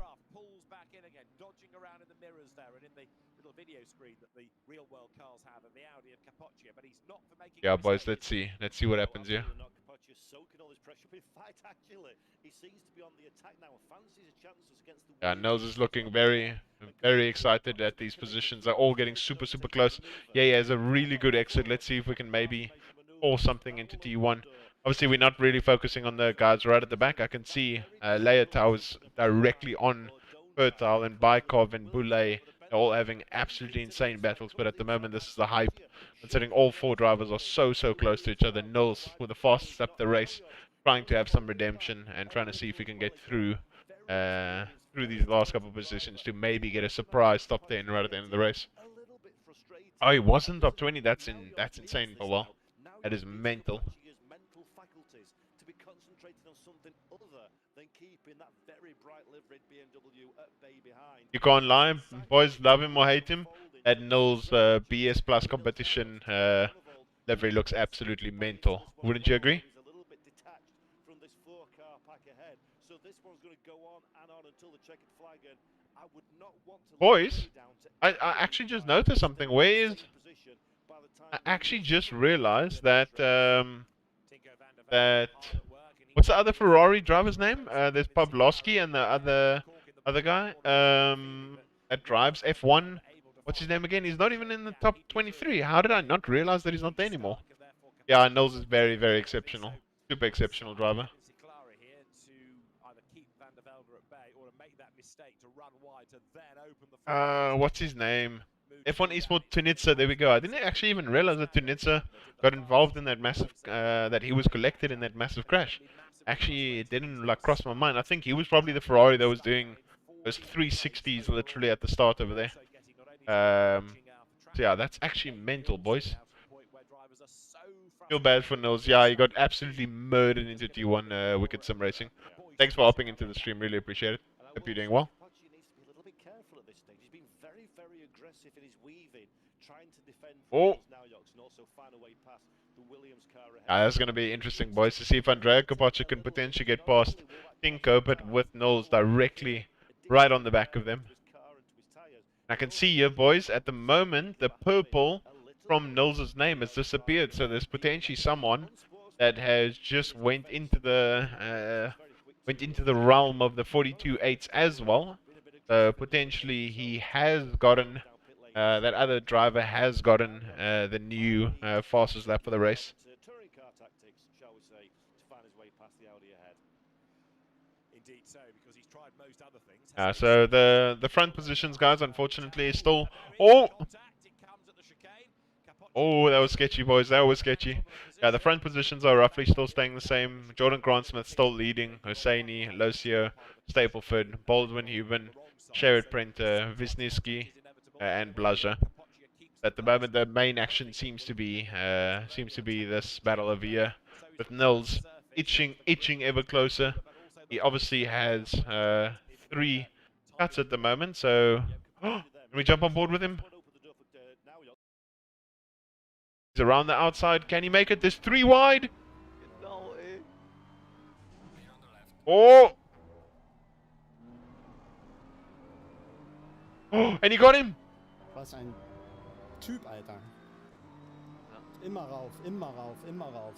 Speaker 1: Yeah, boys, let's see what happens here. Yeah, Nils is looking very excited at these positions. They're all getting super close. Yeah, he has a really good exit. Let's see if we can maybe force something into T1. Obviously, we're not really focusing on the guys right at the back. I can see Leotau is directly on Fertile, and Baikov and Boulay are all having absolutely insane battles. But at the moment, this is the hype. Considering all 4 drivers are so close to each other. Nils with the fastest up the race, trying to have some redemption and trying to see if we can get through these last couple of positions to maybe get a surprise top 10 right at the end of the race. Oh, he wasn't top 20. That's insane. Oh well, that is mental. You can't lie, boys. Love him or hate him, that Nils BS Plus competition livery looks absolutely mental. Wouldn't you agree? Boys, I actually just noticed something. Where is I actually just realized that that what's the other Ferrari driver's name? There's Pavlovsky and the other guy that drives F1. What's his name again? He's not even in the top 23. How did I not realize that he's not there anymore? Yeah, Knowles is very, very exceptional. Super exceptional driver. What's his name? F1 Esports Tunitsa, there we go. I didn't actually even realize that Tunitsa got involved in that massive, that he was collected in that massive crash. Actually, it didn't like cross my mind. I think he was probably the Ferrari that was doing those 360s literally at the start over there. So yeah, that's actually mental, boys. Feel bad for Nils. Yeah, he got absolutely murdered into T1 Wicked Sim Racing. Thanks for hopping into the stream. Really appreciate it. Hope you're doing well.
Speaker 5: Apache needs to be a little bit careful at this stage. He's been very, very aggressive in his weaving, trying to defend
Speaker 1: Oh.
Speaker 5: now and also find a way past the Williams car ahead.
Speaker 1: Yeah, that's going to be interesting, boys, to see if Andrea Kapacha can potentially get past Tinko, but with Knowles directly right on the back of them. I can see here, boys, at the moment, the purple from Knowles' name has disappeared, so there's potentially someone that has just went into the realm of the 42.8s as well. So potentially he has gotten, that other driver has gotten the new fastest lap for the race.
Speaker 5: Touring car tactics, shall we say, to find his way past the Audi ahead.
Speaker 4: Indeed so, because he's tried most other things.
Speaker 1: So the front positions, guys, unfortunately, is still... Oh, that was sketchy, boys. That was sketchy. Yeah, the front positions are roughly still staying the same. Jordan Grantsmith still leading. Hosseini, Locio, Stapleford, Baldwin, Huben, Sherrod Prenter, Wisniewski, and Blaja. At the moment, the main action seems to be this battle over here, with Nils itching ever closer. He obviously has 3 cuts at the moment, so can we jump on board with him? He's around the outside. Can he make it? There's 3 wide. Oh! Oh, and he got him.
Speaker 2: Was ein Typ, Alter. Immer rauf, immer rauf, immer rauf.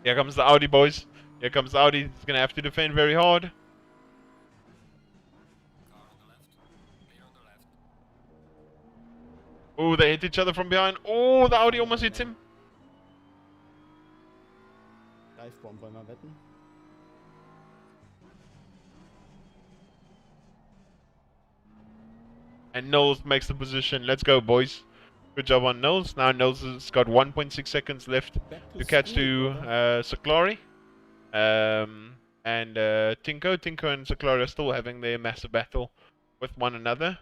Speaker 1: Here comes the Audi, boys. Here comes the Audi. He's going to have to defend very hard. Oh, they hit each other from behind. Oh, the Audi almost hits him.
Speaker 2: Reifbaum, wollen wir wetten?
Speaker 1: And Knowles makes the position. Let's go, boys. Good job on Knowles. Now Knowles has got 1.6 seconds left to catch to Saklari. And Tinko and Saklari are still having their massive battle with one another.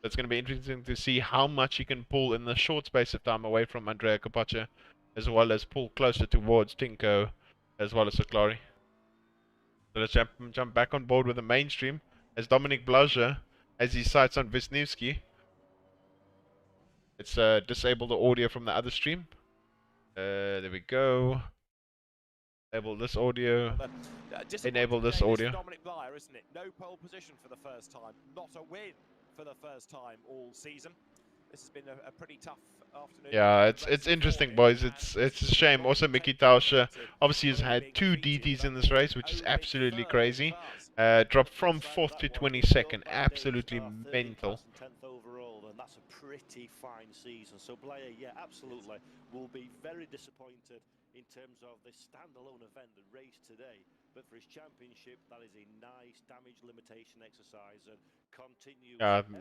Speaker 1: It's going to be interesting to see how much he can pull in the short space of time away from Andrea Kapacha, as well as pull closer towards Tinko, as well as Saklari. So let's jump back on board with the mainstream as Dominic Blaja has his sights on Wisniewski. Let's disable the audio from the other stream. There we go. Enable this audio. Enable this audio.
Speaker 4: Dominic Blyer, isn't it? No pole position for the first time. Not a win for the first time all season. This has been a pretty tough afternoon.
Speaker 1: Yeah, it's interesting, boys. It's a shame. Also, Mickey Tauscher obviously has had 2 DTs in this race, which is absolutely crazy. Dropped from 4th to 22nd. Absolutely mental.
Speaker 5: 10th overall, and that's a pretty fine season. So Blair, yeah, absolutely, will be very disappointed in terms of this standalone event, the race today. But for his championship, that is a nice damage limitation exercise and continue.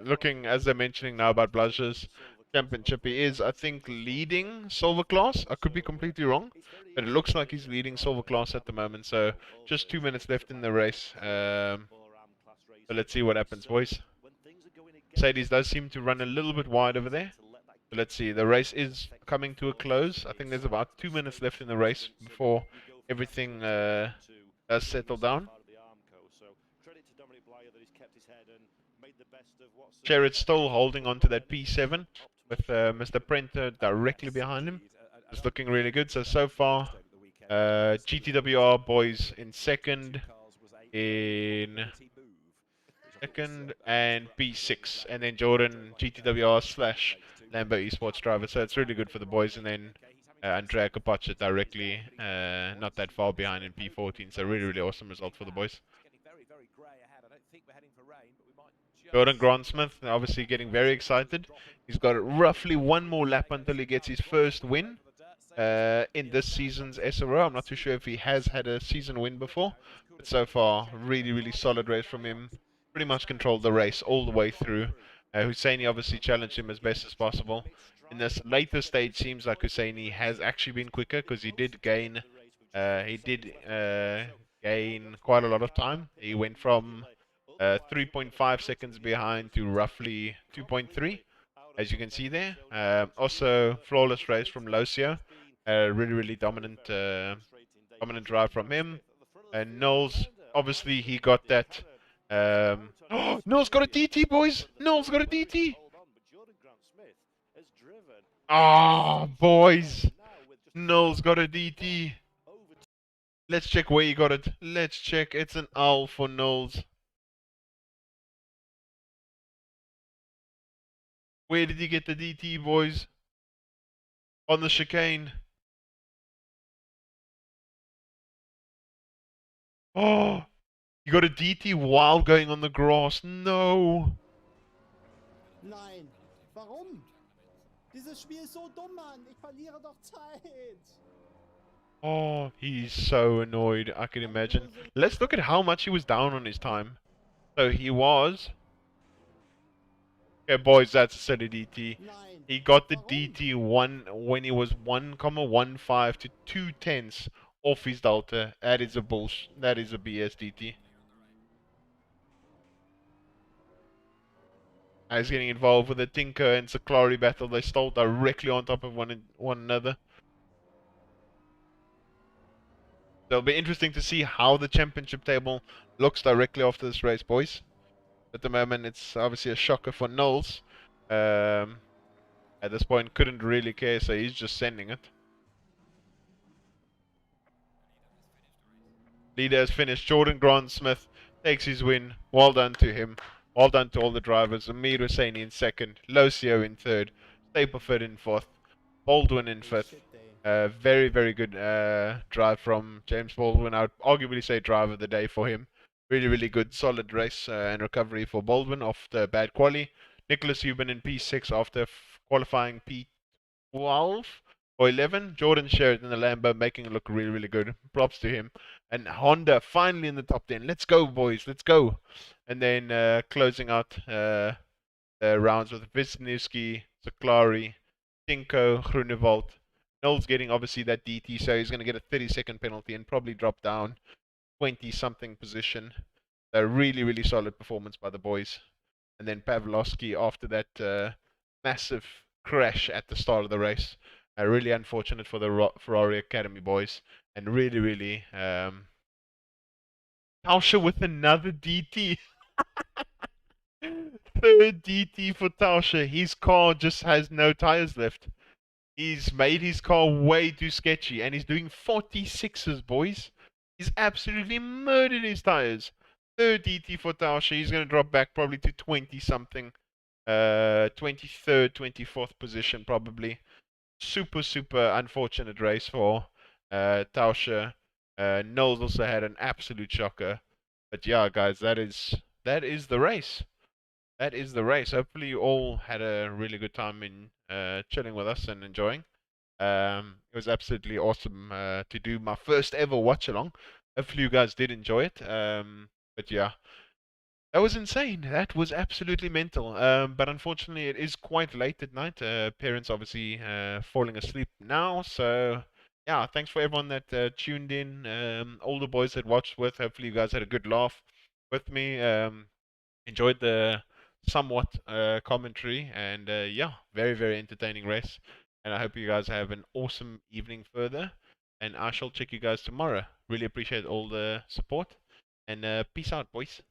Speaker 1: Looking, as they're mentioning now about Blaja's championship, he is, I think, leading Silver Class. I could be completely wrong, but it looks like he's leading Silver Class at the moment. So just 2 minutes left in the race. So let's see what happens, boys. Mercedes does seem to run a little bit wide over there. So let's see. The race is coming to a close. I think there's about 2 minutes left in the race before everything does settle down. Sherrod's still holding on to that P7 with Mr. Prenter directly behind him. It's looking really good. So far, GTWR boys in second, and P6, and then Jordan GTWR / Lambo Esports driver, so it's really good for the boys. And then Andrea Capoccia directly, not that far behind in P14, so really awesome result for the boys. Jordan Grandsmith obviously getting very excited. He's got roughly one more lap until he gets his first win in this season's SRO. I'm not too sure if he has had a season win before, but so far, really solid race from him. Pretty much controlled the race all the way through. Husseini obviously challenged him as best as possible. In this later stage, seems like Husseini has actually been quicker because he did gain quite a lot of time. He went from 3.5 seconds behind to roughly 2.3, as you can see there. Also, flawless race from Locio. Really dominant drive from him. And Knowles, obviously, he got that. Knowles got a DT, boys! Knowles got a DT! Ah, boys! Knowles got a DT. Let's check where he got it. Let's check. It's an L for Knowles. Where did he get the DT, boys? On the chicane. Oh, you got a DT while going on the grass. No.
Speaker 2: Nein. Warum? Dieses Spiel ist so dumm, Mann. Ich verliere doch Zeit.
Speaker 1: Oh, he's so annoyed. I can imagine. Let's look at how much he was down on his time. So he was... Okay, boys, that's a silly DT.
Speaker 2: Nein.
Speaker 1: He got the
Speaker 2: Warum?
Speaker 1: DT when he was 1,15 to 2/10 off his delta. That is a That is a BS DT. He's getting involved with the Tinker and Saklari battle. They stole directly on top of one another. So it'll be interesting to see how the championship table looks directly after this race, boys. At the moment, it's obviously a shocker for Knowles. At this point, couldn't really care, so he's just sending it. Leader has finished. Jordan Grandsmith takes his win. Well done to him. Well done to all the drivers. Amir Husseini in second. Locio in third. Stapleford in fourth. Baldwin in fifth. Very good drive from James Baldwin. I would arguably say drive of the day for him. Really good, solid race and recovery for Baldwin off the bad quali. Nicholas Euban in P6 after qualifying P12 or 11. Jordan Sheridan in the Lambo making it look really good. Props to him. And Honda finally in the top 10. Let's go, boys. Let's go. And then closing out the rounds with Wisniewski, Zaklari, Tinko, Groenewald. Knowles getting obviously that DT, so he's going to get a 30-second penalty and probably drop down 20-something position. A really solid performance by the boys. And then Pavlovsky after that massive crash at the start of the race. Really unfortunate for the Ferrari Academy boys. And really Tauscher with another DT. Third DT for Tauscher. His car just has no tires left. He's made his car way too sketchy, and he's doing 46s, boys. He's absolutely murdered his tires. Third DT for Tauscher. He's going to drop back probably to 20-something. 23rd, 24th position probably. Super unfortunate race for Tauscher. Knowles also had an absolute shocker. But yeah, guys, that is the race. That is the race. Hopefully you all had a really good time in chilling with us and enjoying. It was absolutely awesome to do my first ever watch along. Hopefully you guys did enjoy it. But yeah, that was insane. That was absolutely mental. But unfortunately it is quite late at night. Parents obviously falling asleep now. So yeah, thanks for everyone that tuned in. All the boys that watched with. Hopefully you guys had a good laugh with me. Enjoyed the somewhat commentary, and yeah, very entertaining race. And I hope you guys have an awesome evening further, and I shall check you guys tomorrow. Really appreciate all the support, and peace out, boys.